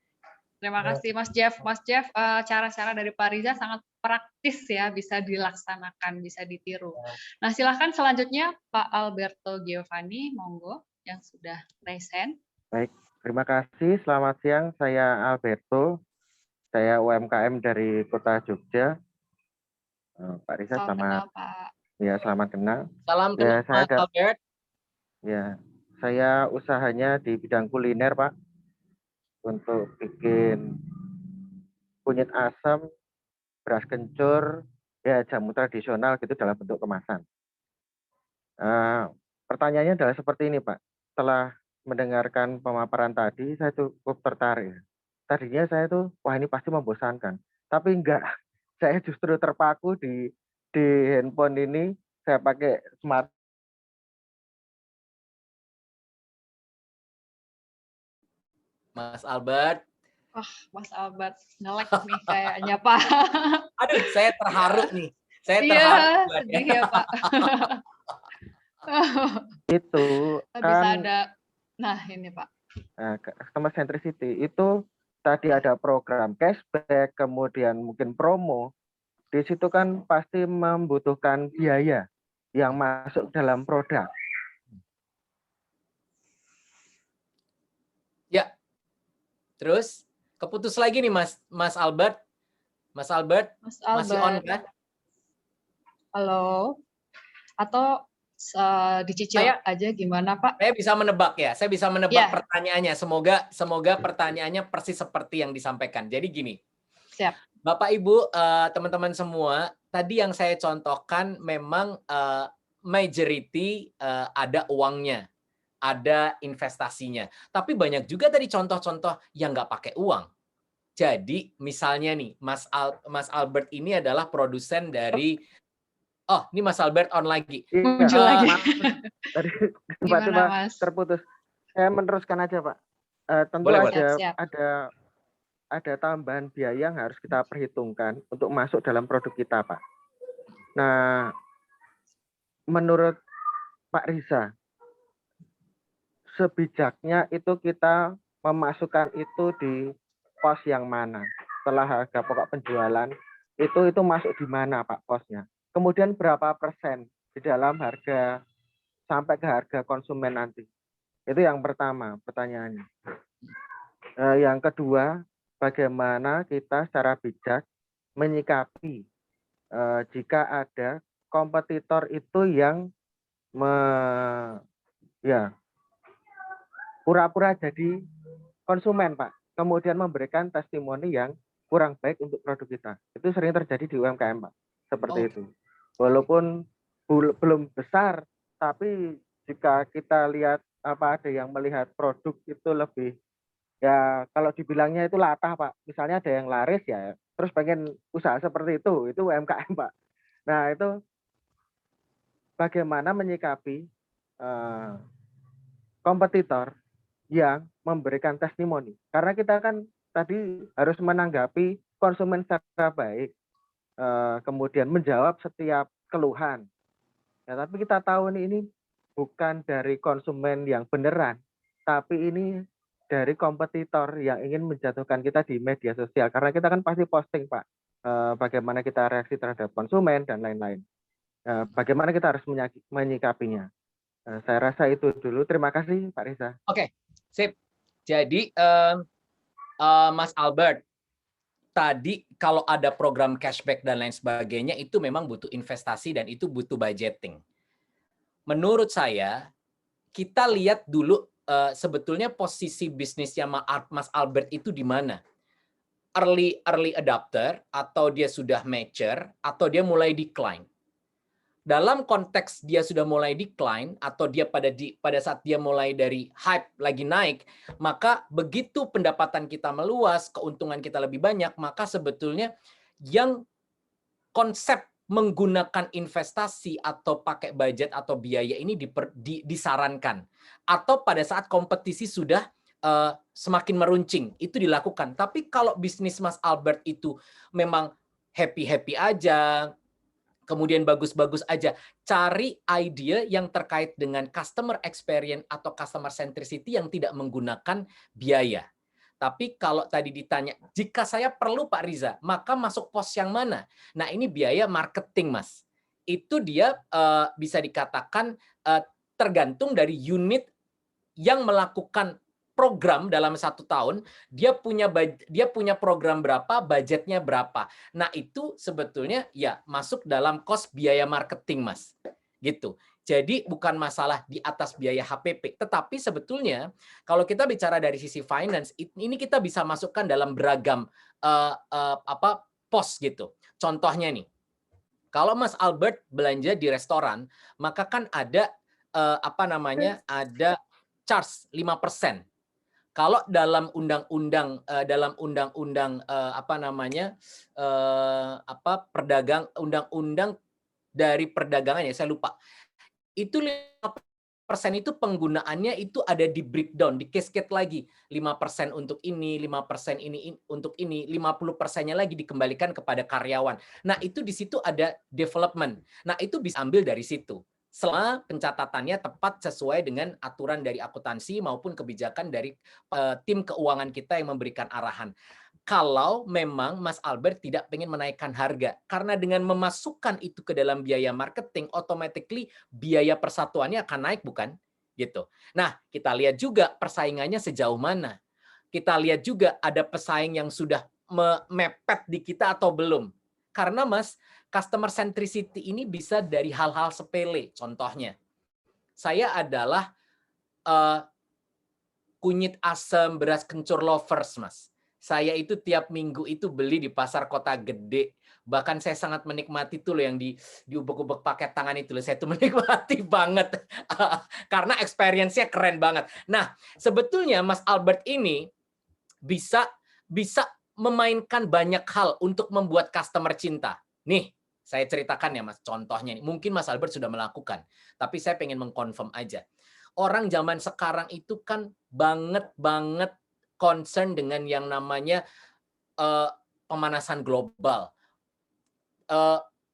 Terima kasih Mas Jeff. Mas Jeff, cara-cara dari Pak Riza sangat praktis ya, bisa dilaksanakan, bisa ditiru. Nah, silahkan selanjutnya Pak Alberto Giovanni, monggo, yang sudah raise hand. Baik, terima kasih. Selamat siang, saya Alberto. Saya UMKM dari Kota Jogja. Pak Riza, selamat Pak. Ya, selamat kenal. Salam kenal Pak Albert. Ya, saya usahanya di bidang kuliner, Pak. Untuk bikin kunyit asam, beras kencur, ya jamu tradisional gitu dalam bentuk kemasan. Pertanyaannya adalah seperti ini, Pak. Setelah mendengarkan pemaparan tadi, saya cukup tertarik. Tadinya saya tuh, wah ini pasti membosankan. Tapi enggak, saya justru terpaku di handphone ini, saya pakai smart. Mas Albert. Wah, Mas Albert nge-lag nih kayaknya, Pak. Aduh, saya terharu nih. Saya terharu. Iya, sedih ya, Pak. Itu bisa ada, nah ini Pak. Customer centricity itu tadi ada program cashback, kemudian mungkin promo. Di situ kan pasti membutuhkan biaya yang masuk dalam produk. Ya. Terus keputus lagi nih Mas Albert. Mas Albert masih on kan? Halo. Atau dicicil aja gimana Pak? Saya bisa menebak ya. Saya bisa menebak pertanyaannya. Semoga pertanyaannya persis seperti yang disampaikan. Jadi gini. Siap. Bapak Ibu, teman-teman semua, tadi yang saya contohkan memang majority ada uangnya, ada investasinya. Tapi banyak juga tadi contoh-contoh yang nggak pakai uang. Jadi misalnya nih, Mas Albert ini adalah produsen dari, oh ini Mas Albert on lagi. Muncul lagi. Tadi tiba-tiba terputus. Saya meneruskan aja Pak. Tentu ada tambahan biaya yang harus kita perhitungkan untuk masuk dalam produk kita Pak. Nah, menurut Pak Riza, sebijaknya itu kita memasukkan itu di pos yang mana? Setelah harga pokok penjualan, itu masuk di mana Pak posnya? Kemudian berapa persen di dalam harga sampai ke harga konsumen nanti? Itu yang pertama pertanyaannya. Yang kedua, bagaimana kita secara bijak menyikapi jika ada kompetitor itu yang pura-pura jadi konsumen Pak, kemudian memberikan testimoni yang kurang baik untuk produk kita. Itu sering terjadi di UMKM Pak, seperti itu. Walaupun belum besar, tapi jika kita lihat ada yang melihat produk itu lebih, ya kalau dibilangnya itu latah Pak. Misalnya ada yang laris ya, terus pengen usaha seperti itu UMKM Pak. Nah itu bagaimana menyikapi kompetitor yang memberikan testimoni. Karena kita kan tadi harus menanggapi konsumen secara baik, kemudian menjawab setiap keluhan. Ya, tapi kita tahu nih ini bukan dari konsumen yang beneran, tapi ini dari kompetitor yang ingin menjatuhkan kita di media sosial. Karena kita kan pasti posting, Pak, bagaimana kita reaksi terhadap konsumen dan lain-lain. Bagaimana kita harus menyikapinya. Saya rasa itu dulu. Terima kasih, Pak Riza. Oke, sip. Jadi, Mas Albert, tadi kalau ada program cashback dan lain sebagainya, itu memang butuh investasi dan itu butuh budgeting. Menurut saya, kita lihat dulu sebetulnya posisi bisnisnya Mas Albert itu di mana. Early adopter, atau dia sudah mature, atau dia mulai decline. Dalam konteks dia sudah mulai decline, atau dia pada saat dia mulai dari hype lagi naik, maka begitu pendapatan kita meluas, keuntungan kita lebih banyak, maka sebetulnya yang konsep menggunakan investasi atau pakai budget atau biaya ini disarankan. Atau pada saat kompetisi sudah semakin meruncing, itu dilakukan. Tapi kalau bisnis Mas Albert itu memang happy-happy aja, kemudian bagus-bagus aja, cari ide yang terkait dengan customer experience atau customer centricity yang tidak menggunakan biaya. Tapi kalau tadi ditanya, jika saya perlu Pak Riza, maka masuk pos yang mana? Nah, ini biaya marketing, Mas. Itu dia bisa dikatakan tergantung dari unit yang melakukan program dalam 1 tahun, dia punya program berapa, budgetnya berapa. Nah, itu sebetulnya ya masuk dalam cost biaya marketing, Mas. Gitu. Jadi bukan masalah di atas biaya HPP, tetapi sebetulnya kalau kita bicara dari sisi finance, ini kita bisa masukkan dalam beragam pos gitu. Contohnya nih, kalau Mas Albert belanja di restoran, maka kan ada ada charge 5%. Kalau dalam undang-undang undang-undang dari perdagangan, ya saya lupa. Itu 5% itu penggunaannya itu ada di breakdown, di cascade lagi. 5% untuk ini, 5% ini untuk ini, 50%-nya lagi dikembalikan kepada karyawan. Nah, itu di situ ada development. Nah, itu bisa ambil dari situ. Selama pencatatannya tepat sesuai dengan aturan dari akuntansi maupun kebijakan dari tim keuangan kita yang memberikan arahan. Kalau memang Mas Albert tidak pengen menaikkan harga, karena dengan memasukkan itu ke dalam biaya marketing, automatically biaya persatuannya akan naik, bukan? Gitu. Nah, kita lihat juga persaingannya sejauh mana. Kita lihat juga ada pesaing yang sudah mepet di kita atau belum. Karena Mas, customer centricity ini bisa dari hal-hal sepele. Contohnya, saya adalah kunyit asam, beras kencur lovers, Mas. Saya itu tiap minggu itu beli di pasar Kota Gede. Bahkan saya sangat menikmati tuh loh yang diubek-ubek pakai tangan itu loh. Saya tuh menikmati banget. Karena experience-nya keren banget. Nah, sebetulnya Mas Albert ini bisa memainkan banyak hal untuk membuat customer cinta. Nih, saya ceritakan ya Mas, contohnya nih. Mungkin Mas Albert sudah melakukan, tapi saya pengen mengkonfirm aja. Orang zaman sekarang itu kan banget concern dengan yang namanya pemanasan global.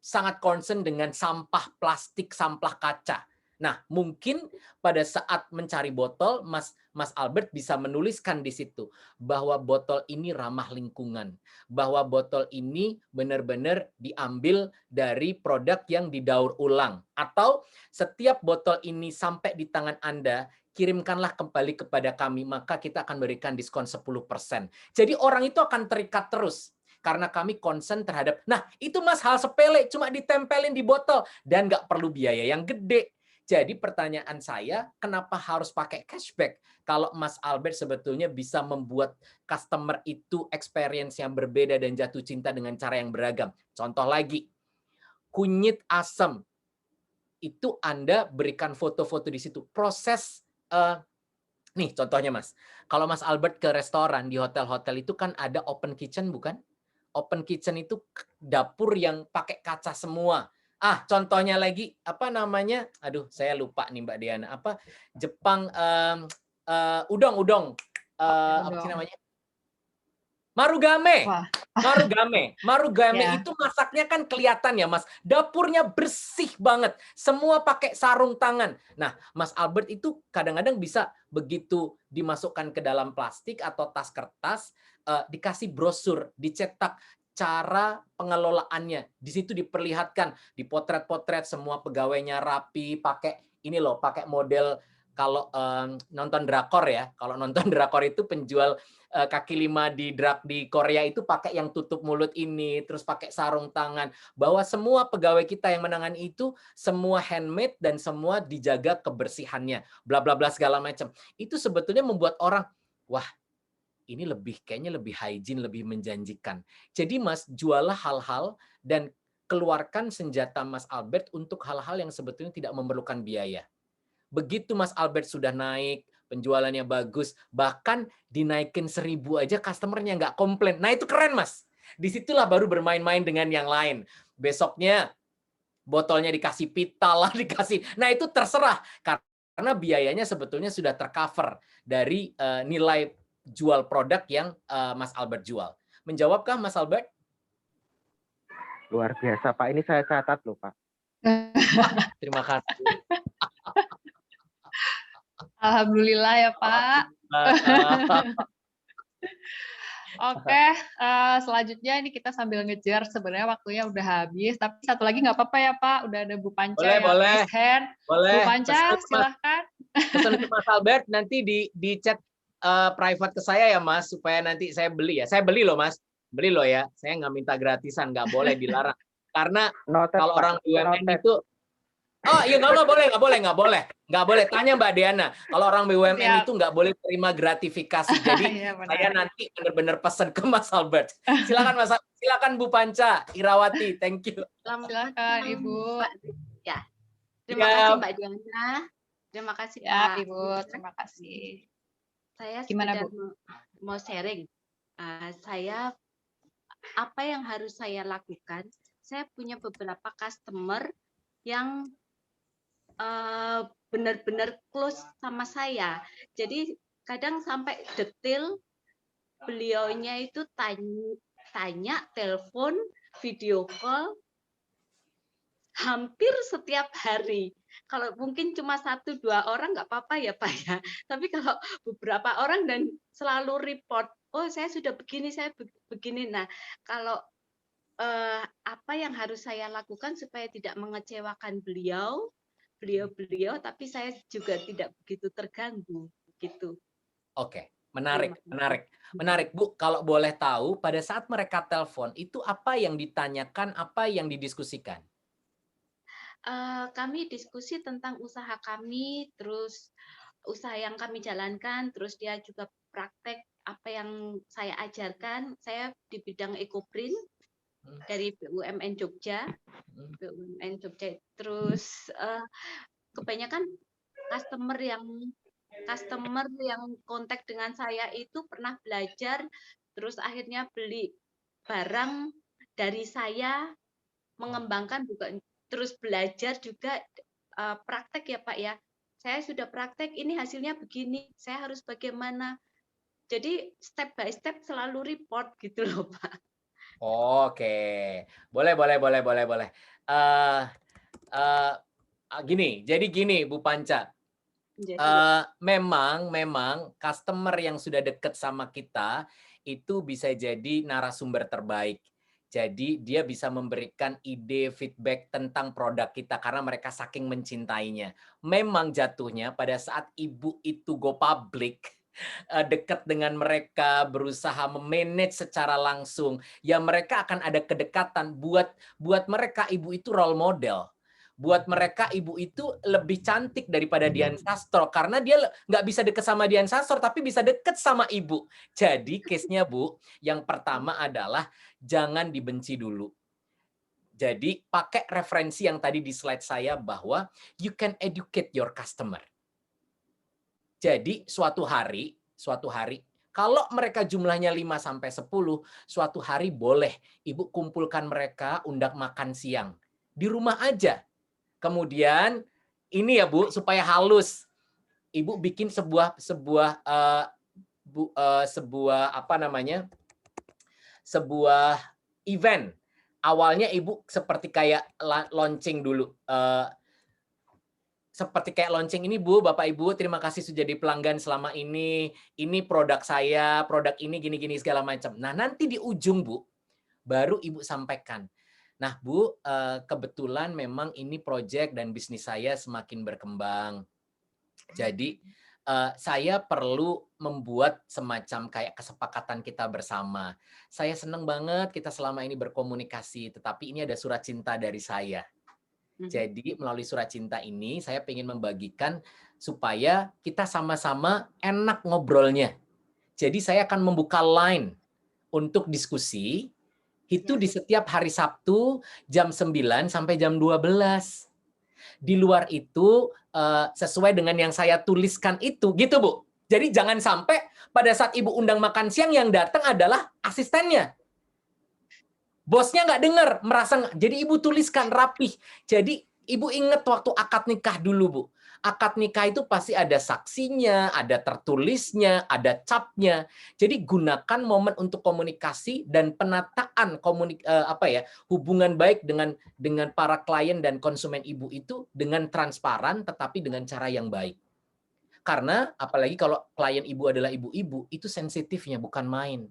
Sangat concern dengan sampah plastik, sampah kaca. Nah, mungkin pada saat mencari botol, Mas Albert bisa menuliskan di situ bahwa botol ini ramah lingkungan, bahwa botol ini benar-benar diambil dari produk yang didaur ulang, atau setiap botol ini sampai di tangan Anda, kirimkanlah kembali kepada kami, maka kita akan berikan diskon 10%. Jadi orang itu akan terikat terus. Karena kami concern terhadap, nah itu Mas hal sepele, cuma ditempelin di botol, dan nggak perlu biaya yang gede. Jadi pertanyaan saya, kenapa harus pakai cashback? Kalau Mas Albert sebetulnya bisa membuat customer itu experience yang berbeda dan jatuh cinta dengan cara yang beragam. Contoh lagi, kunyit asam. Itu Anda berikan foto-foto di situ. Proses, nih contohnya Mas. Kalau Mas Albert ke restoran, di hotel-hotel itu kan ada open kitchen, bukan? Open kitchen itu dapur yang pakai kaca semua. Contohnya lagi apa namanya? Aduh, saya lupa nih Mbak Diana. Apa Jepang udong apa sih namanya? Marugame. Wah. Marugame Ya. itu masaknya kan kelihatan ya Mas. Dapurnya bersih banget. Semua pakai sarung tangan. Nah, Mas Albert itu kadang-kadang bisa begitu dimasukkan ke dalam plastik atau tas kertas, dikasih brosur, dicetak cara pengelolaannya. Di situ diperlihatkan, dipotret-potret semua pegawainya rapi, pakai ini loh, pakai model kalau nonton drakor ya. Kalau nonton drakor itu penjual kaki lima di Korea itu pakai yang tutup mulut ini, terus pakai sarung tangan. Bahwa semua pegawai kita yang menangani itu semua handmade dan semua dijaga kebersihannya, bla bla bla segala macam. Itu sebetulnya membuat orang, wah ini kayaknya lebih hygiene, lebih menjanjikan. Jadi Mas, jualah hal-hal dan keluarkan senjata Mas Albert untuk hal-hal yang sebetulnya tidak memerlukan biaya. Begitu Mas Albert sudah naik, penjualannya bagus, bahkan dinaikin 1.000 aja customernya nggak komplain. Nah itu keren Mas. Disitulah baru bermain-main dengan yang lain. Besoknya botolnya dikasih pita lah, dikasih. Nah itu terserah karena biayanya sebetulnya sudah tercover dari nilai jual produk yang Mas Albert jual. Menjawabkah Mas Albert? Luar biasa Pak, ini saya catat loh Pak. Terima kasih. Alhamdulillah ya Pak. Oke, selanjutnya ini kita sambil ngejar, sebenarnya waktunya udah habis, tapi satu lagi nggak apa-apa ya Pak, udah ada Bu Panca yang raise hand. Bu Panca, silahkan. Pesan ke Mas Albert, nanti di chat private ke saya ya Mas, supaya nanti saya beli ya. Saya beli loh Mas, beli loh ya. Saya nggak minta gratisan, nggak boleh dilarang. Karena kalau orang BUMN itu, oh iya nggak boleh. Tanya Mbak Diana. Kalau orang BUMN itu nggak boleh terima gratifikasi. Jadi saya nanti benar-benar pesan ke Mas Albert. Silakan Mas, silakan Bu Panca, Irawati, thank you. Silakan Ibu. Ya, terima kasih Mbak Diana. Terima kasih ya, Pak. Ibu. Terima kasih. Saya Gimana Bu? mau sharing. Saya apa yang harus saya lakukan? Saya punya beberapa customer yang benar-benar close sama saya. Jadi kadang sampai detail beliaunya itu tanya, telepon, video call hampir setiap hari. Kalau mungkin cuma 1-2 orang nggak apa-apa ya Pak ya. Tapi kalau beberapa orang dan selalu report, oh saya sudah begini, saya begini. Nah kalau apa yang harus saya lakukan supaya tidak mengecewakan beliau, tapi saya juga tidak begitu terganggu gitu. Oke, menarik Bu. Kalau boleh tahu, pada saat mereka telepon itu apa yang ditanyakan, apa yang didiskusikan? Kami diskusi tentang usaha kami, terus usaha yang kami jalankan, terus dia juga praktek apa yang saya ajarkan. Saya di bidang ekoprint dari BUMN Jogja. Terus kebanyakan customer yang kontak dengan saya itu pernah belajar, terus akhirnya beli barang dari saya, mengembangkan bukan, terus belajar juga praktek ya Pak ya. Saya sudah praktek, ini hasilnya begini, saya harus bagaimana. Jadi step by step selalu report gitu loh Pak. Oke, boleh. Gini Bu Panca. Memang customer yang sudah deket sama kita itu bisa jadi narasumber terbaik. Jadi dia bisa memberikan ide, feedback tentang produk kita karena mereka saking mencintainya. Memang jatuhnya pada saat Ibu itu go public, dekat dengan mereka, berusaha memanage secara langsung, ya mereka akan ada kedekatan. Buat mereka Ibu itu role model. Buat mereka Ibu itu lebih cantik daripada Dian Sastro karena dia nggak bisa deket sama Dian Sastro tapi bisa deket sama Ibu. Jadi case-nya Bu, yang pertama adalah jangan dibenci dulu. Jadi pakai referensi yang tadi di slide saya bahwa you can educate your customer. Jadi suatu hari kalau mereka jumlahnya 5-10, suatu hari boleh Ibu kumpulkan mereka, undang makan siang di rumah aja. Kemudian ini ya Bu, supaya halus, Ibu bikin sebuah apa namanya, sebuah event. Awalnya Ibu seperti kayak launching dulu. Seperti kayak launching ini Bu, Bapak Ibu, terima kasih sudah jadi pelanggan selama ini produk saya, produk ini gini-gini segala macam. Nah, nanti di ujung Bu, baru Ibu sampaikan. Nah Bu, kebetulan memang ini proyek dan bisnis saya semakin berkembang. Jadi saya perlu membuat semacam kayak kesepakatan kita bersama. Saya senang banget kita selama ini berkomunikasi, tetapi ini ada surat cinta dari saya. Jadi melalui surat cinta ini saya ingin membagikan supaya kita sama-sama enak ngobrolnya. Jadi saya akan membuka line untuk diskusi itu di setiap hari Sabtu jam 9 sampai jam 12. Di luar itu sesuai dengan yang saya tuliskan itu, gitu Bu. Jadi jangan sampai pada saat Ibu undang makan siang yang datang adalah asistennya. Bosnya nggak dengar, merasa jadi Ibu tuliskan rapih. Jadi Ibu ingat waktu akad nikah dulu Bu. Akad nikah itu pasti ada saksinya, ada tertulisnya, ada capnya. Jadi gunakan momen untuk komunikasi dan penataan hubungan baik dengan para klien dan konsumen Ibu itu dengan transparan tetapi dengan cara yang baik. Karena apalagi kalau klien Ibu adalah ibu-ibu, itu sensitifnya bukan main.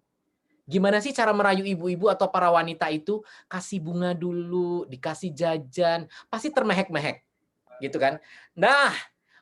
Gimana sih cara merayu ibu-ibu atau para wanita itu? Kasih bunga dulu, dikasih jajan, pasti termehek-mehek. Gitu kan? Nah,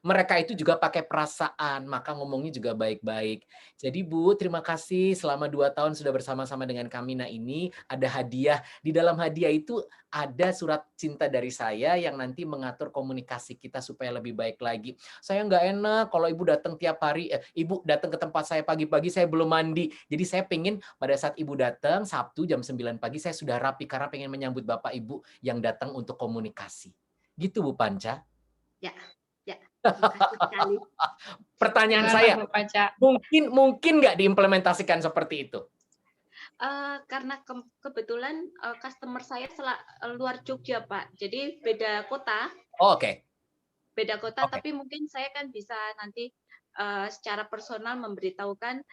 mereka itu juga pakai perasaan, maka ngomongnya juga baik-baik. Jadi Bu, terima kasih selama 2 tahun sudah bersama-sama dengan kami. Nah ini ada hadiah. Di dalam hadiah itu ada surat cinta dari saya yang nanti mengatur komunikasi kita supaya lebih baik lagi. Saya nggak enak kalau Ibu datang tiap hari, Ibu datang ke tempat saya pagi-pagi, saya belum mandi. Jadi saya pengen pada saat Ibu datang, Sabtu jam 9 pagi, saya sudah rapi karena pengen menyambut Bapak Ibu yang datang untuk komunikasi. Gitu Bu Panca. Ya. Sekali. Pertanyaan saya, mungkin nggak diimplementasikan seperti itu? Karena kebetulan customer saya luar Jogja Pak, jadi beda kota. Oh, oke. Beda kota, tapi mungkin saya kan bisa nanti secara personal memberitahukan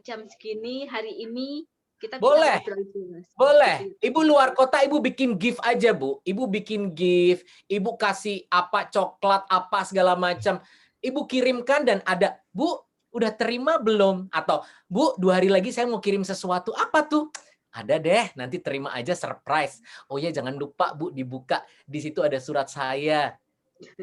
jam segini hari ini kita boleh. bisa ngobrol. Boleh. Ibu luar kota, Ibu bikin gift aja, Bu. Ibu bikin gift, Ibu kasih apa, coklat, apa, segala macam. Ibu kirimkan dan ada, Bu, udah terima belum? Atau, Bu, 2 hari lagi saya mau kirim sesuatu. Apa tuh? Ada deh, nanti terima aja surprise. Oh ya, jangan lupa, Bu, dibuka. Di situ ada surat saya.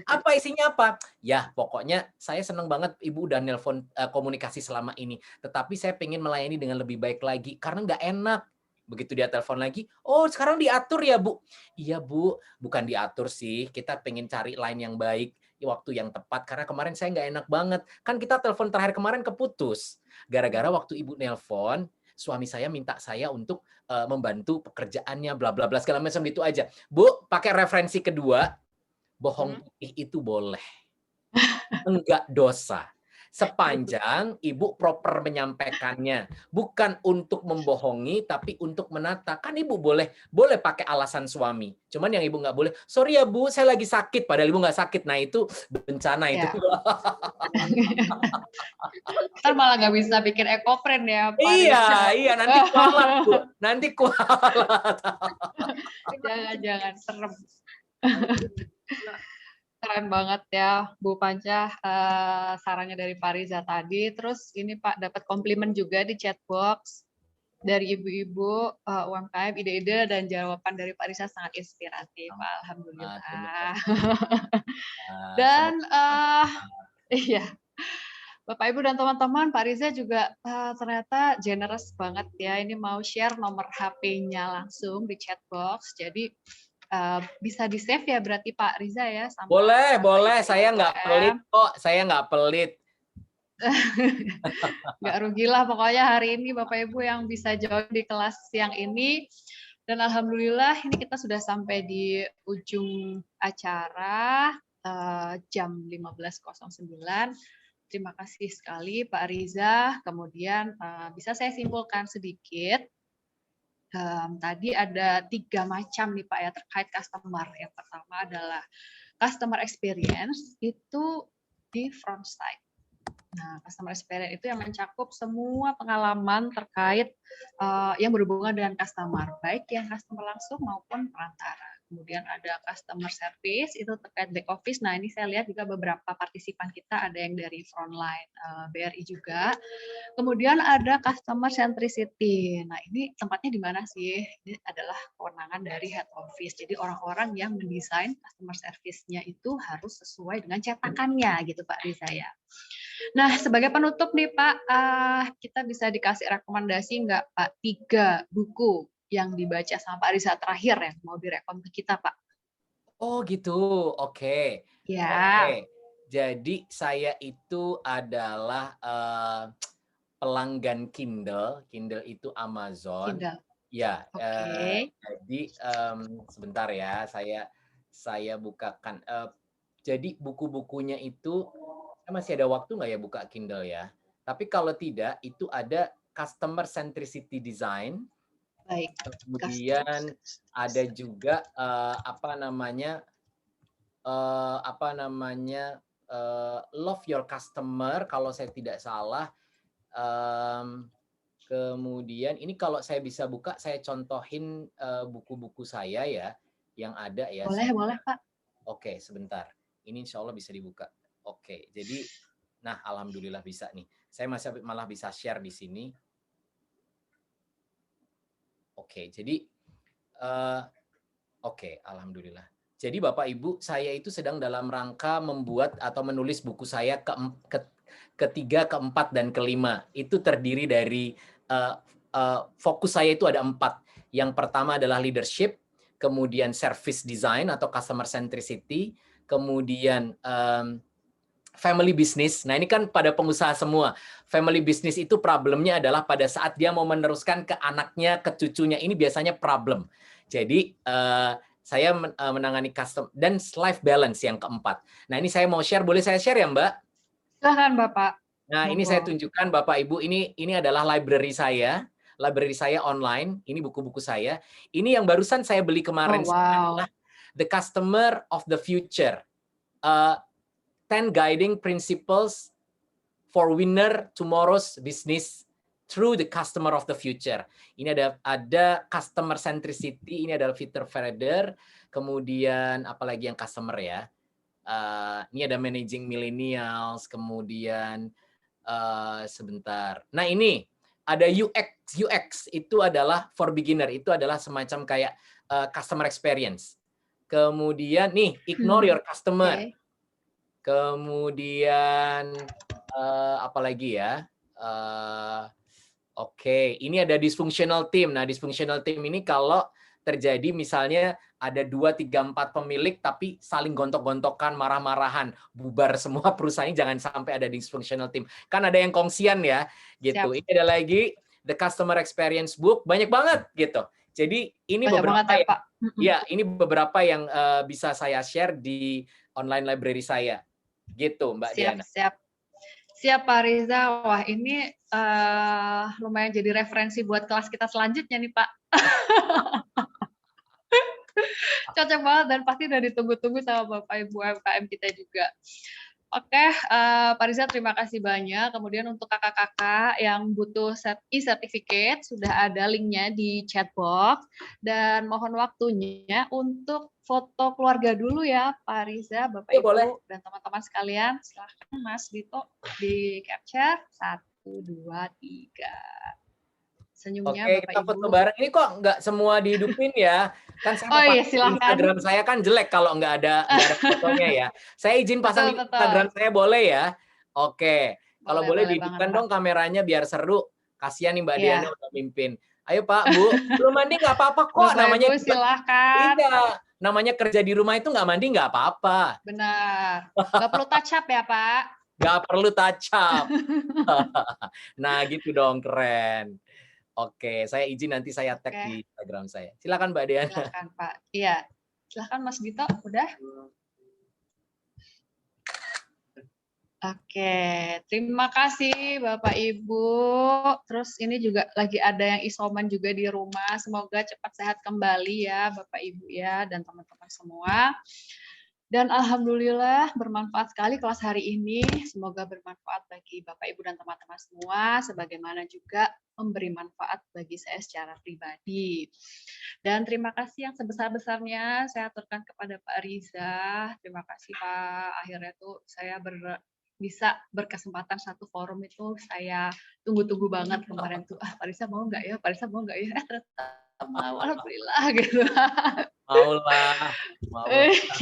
Apa isinya apa? Ya, pokoknya saya senang banget Ibu udah nelpon komunikasi selama ini. Tetapi saya pengen melayani dengan lebih baik lagi. Karena nggak enak. Begitu dia telepon lagi, oh sekarang diatur ya Bu? Iya Bu, bukan diatur sih. Kita pengen cari line yang baik, waktu yang tepat. Karena kemarin saya nggak enak banget. Kan kita telepon terakhir kemarin keputus. Gara-gara waktu Ibu nelpon, suami saya minta saya untuk membantu pekerjaannya, bla bla bla segala macam itu aja. Bu, pakai referensi kedua, bohong putih itu boleh. Enggak dosa. Sepanjang Ibu proper menyampaikannya. Bukan untuk membohongi, tapi untuk menata. Kan Ibu boleh pakai alasan suami. Cuman yang Ibu nggak boleh, sorry ya Bu, saya lagi sakit. Padahal Ibu nggak sakit. Nah itu bencana itu. Ntar malah nggak bisa bikin ekopren ya. Iya, nanti kualat Bu. Nanti kualat. Jangan, serem. Keren banget ya Bu Panca sarannya dari Pak Riza tadi. Terus ini Pak dapat komplimen juga di chatbox dari ibu-ibu UMKM, ide-ide dan jawaban dari Pak Riza sangat inspiratif. Alhamdulillah. Dan iya, Bapak Ibu dan teman-teman, Pak Riza juga ternyata generous banget ya. Ini mau share nomor HP-nya langsung di chatbox. Jadi bisa di save ya berarti Pak Riza ya? Boleh. Saya nggak pelit kok. Saya nggak pelit. Nggak rugilah pokoknya hari ini Bapak Ibu yang bisa join di kelas siang ini. Dan alhamdulillah ini kita sudah sampai di ujung acara jam 15.09. Terima kasih sekali Pak Riza. Kemudian bisa saya simpulkan sedikit. Tadi ada 3 macam nih Pak ya terkait customer. Yang pertama adalah customer experience itu di front side. Nah, customer experience itu yang mencakup semua pengalaman terkait yang berhubungan dengan customer, baik yang customer langsung maupun perantara. Kemudian ada customer service, itu terkait back office. Nah, ini saya lihat juga beberapa partisipan kita ada yang dari frontline BRI juga. Kemudian ada customer centricity. Nah, ini tempatnya di mana sih? Ini adalah kewenangan dari head office. Jadi orang-orang yang mendesain customer service-nya itu harus sesuai dengan cetakannya gitu Pak Riza ya. Nah, sebagai penutup nih Pak, kita bisa dikasih rekomendasi nggak Pak 3 buku yang dibaca sama Pak Riza terakhir yang mau direkom ke kita Pak? Oh gitu, oke. Ya. Oke. Jadi saya itu adalah pelanggan Kindle. Kindle itu Amazon. Kindle. Ya. Oke. Jadi sebentar ya, saya bukakan. Jadi buku-bukunya itu masih ada waktu nggak ya buka Kindle ya? Tapi kalau tidak, itu ada Customer Centricity Design. Baik. Kemudian ada juga Love Your Customer kalau saya tidak salah. Kemudian ini kalau saya bisa buka, saya contohin buku-buku saya ya yang ada ya. Boleh Pak. Oke, sebentar. Ini insya Allah bisa dibuka. Oke, jadi, nah alhamdulillah bisa nih. Saya malah bisa share di sini. Oke, jadi alhamdulillah. Jadi Bapak Ibu, saya itu sedang dalam rangka membuat atau menulis buku saya ketiga, keempat, dan kelima. Itu terdiri dari fokus saya itu ada 4. Yang pertama adalah leadership, kemudian service design atau customer centricity, kemudian family business. Nah ini kan pada pengusaha semua. Family business itu problemnya adalah pada saat dia mau meneruskan ke anaknya, ke cucunya. Ini biasanya problem. Jadi saya menangani custom dan life balance yang keempat. Nah ini saya mau share, boleh saya share ya Mbak? Silahkan Bapak. Nah ini saya tunjukkan Bapak Ibu, ini adalah library saya online. Ini buku-buku saya. Ini yang barusan saya beli kemarin adalah The Customer of the Future. 10 Guiding Principles for Winner Tomorrow's Business Through the Customer of the Future. Ini ada customer centricity, ini adalah Peter Federer, kemudian apalagi yang customer ya. Ini ada managing millennials, kemudian sebentar. Nah ini ada UX itu adalah for beginner, itu adalah semacam kayak customer experience. Kemudian nih ignore your customer. Kemudian apalagi ya? Oke, ini ada dysfunctional team. Nah, dysfunctional team ini kalau terjadi misalnya ada 2, 3, 4 pemilik tapi saling gontok-gontokan, marah-marahan, bubar semua perusahaan, jangan sampai ada dysfunctional team. Kan ada yang kongsian ya, gitu. Siap. Ini ada lagi The Customer Experience Book, banyak banget gitu. Jadi ini beberapa yang bisa saya share di online library saya. Gitu, Mbak Diana. Siap Pak Riza. Wah, ini lumayan jadi referensi buat kelas kita selanjutnya nih, Pak. Cocok banget dan pasti udah ditunggu-tunggu sama Bapak Ibu UMKM kita juga. Oke, Pak Riza terima kasih banyak. Kemudian untuk kakak-kakak yang butuh e-certificate, sudah ada linknya di chat box. Dan mohon waktunya untuk foto keluarga dulu ya, Pak Riza, Bapak Ibu, boleh. Dan teman-teman sekalian. Silahkan Mas Dito di capture. 1, 2, 3. Senyumnya Oke, Bapak kita Ibu. foto bareng. Ini kok nggak semua dihidupin ya? Kan saya Instagram saya kan jelek kalau nggak ada fotonya ya. Saya izin pasang di Instagram saya boleh ya? Oke, kalau boleh dihidupkan dong kameranya biar seru. Kasihan nih Mbak Diana udah mimpin. Ayo Pak, Bu, belum mandi nggak apa-apa kok. Bapak namanya Ibu, silahkan. Iya, namanya kerja di rumah itu nggak mandi nggak apa-apa. Benar, nggak perlu touch up ya Pak. Nggak perlu touch up. Nah gitu dong, keren. Oke, saya izin nanti saya tag di Instagram saya. Silakan Mbak Diana. Silakan Pak. Iya, silakan Mas Dito. Udah? Oke, terima kasih Bapak Ibu. Terus ini juga lagi ada yang isoman juga di rumah. Semoga cepat sehat kembali ya Bapak Ibu ya dan teman-teman semua. Dan alhamdulillah bermanfaat sekali kelas hari ini. Semoga bermanfaat bagi Bapak, Ibu, dan teman-teman semua, sebagaimana juga memberi manfaat bagi saya secara pribadi. Dan terima kasih yang sebesar-besarnya saya aturkan kepada Pak Riza. Terima kasih Pak. Akhirnya tuh saya bisa berkesempatan satu forum itu saya tunggu-tunggu banget kemarin tuh. Pak Riza mau nggak ya? Pak Riza mau nggak ya? Ternyata mau, alhamdulillah gitu. Maulah.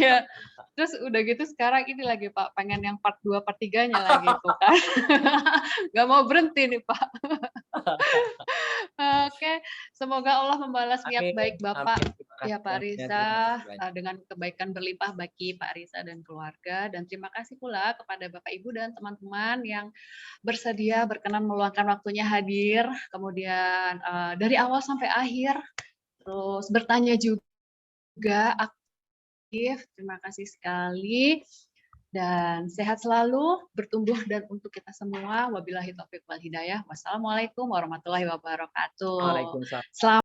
Iya. Terus udah gitu sekarang ini lagi Pak, pengen yang part 2, part 3-nya lagi tuh kan. Nggak mau berhenti nih Pak. Oke, semoga Allah membalas niat baik Bapak ya Pak Riza dengan kebaikan berlimpah bagi Pak Riza dan keluarga. Dan terima kasih pula kepada Bapak Ibu dan teman-teman yang bersedia berkenan meluangkan waktunya hadir, kemudian dari awal sampai akhir, terus bertanya juga aktif. Terima kasih sekali. Dan sehat selalu, bertumbuh dan untuk kita semua. Wabillahi taufiq wal hidayah. Wassalamualaikum warahmatullahi wabarakatuh. Waalaikumsalam. Selamat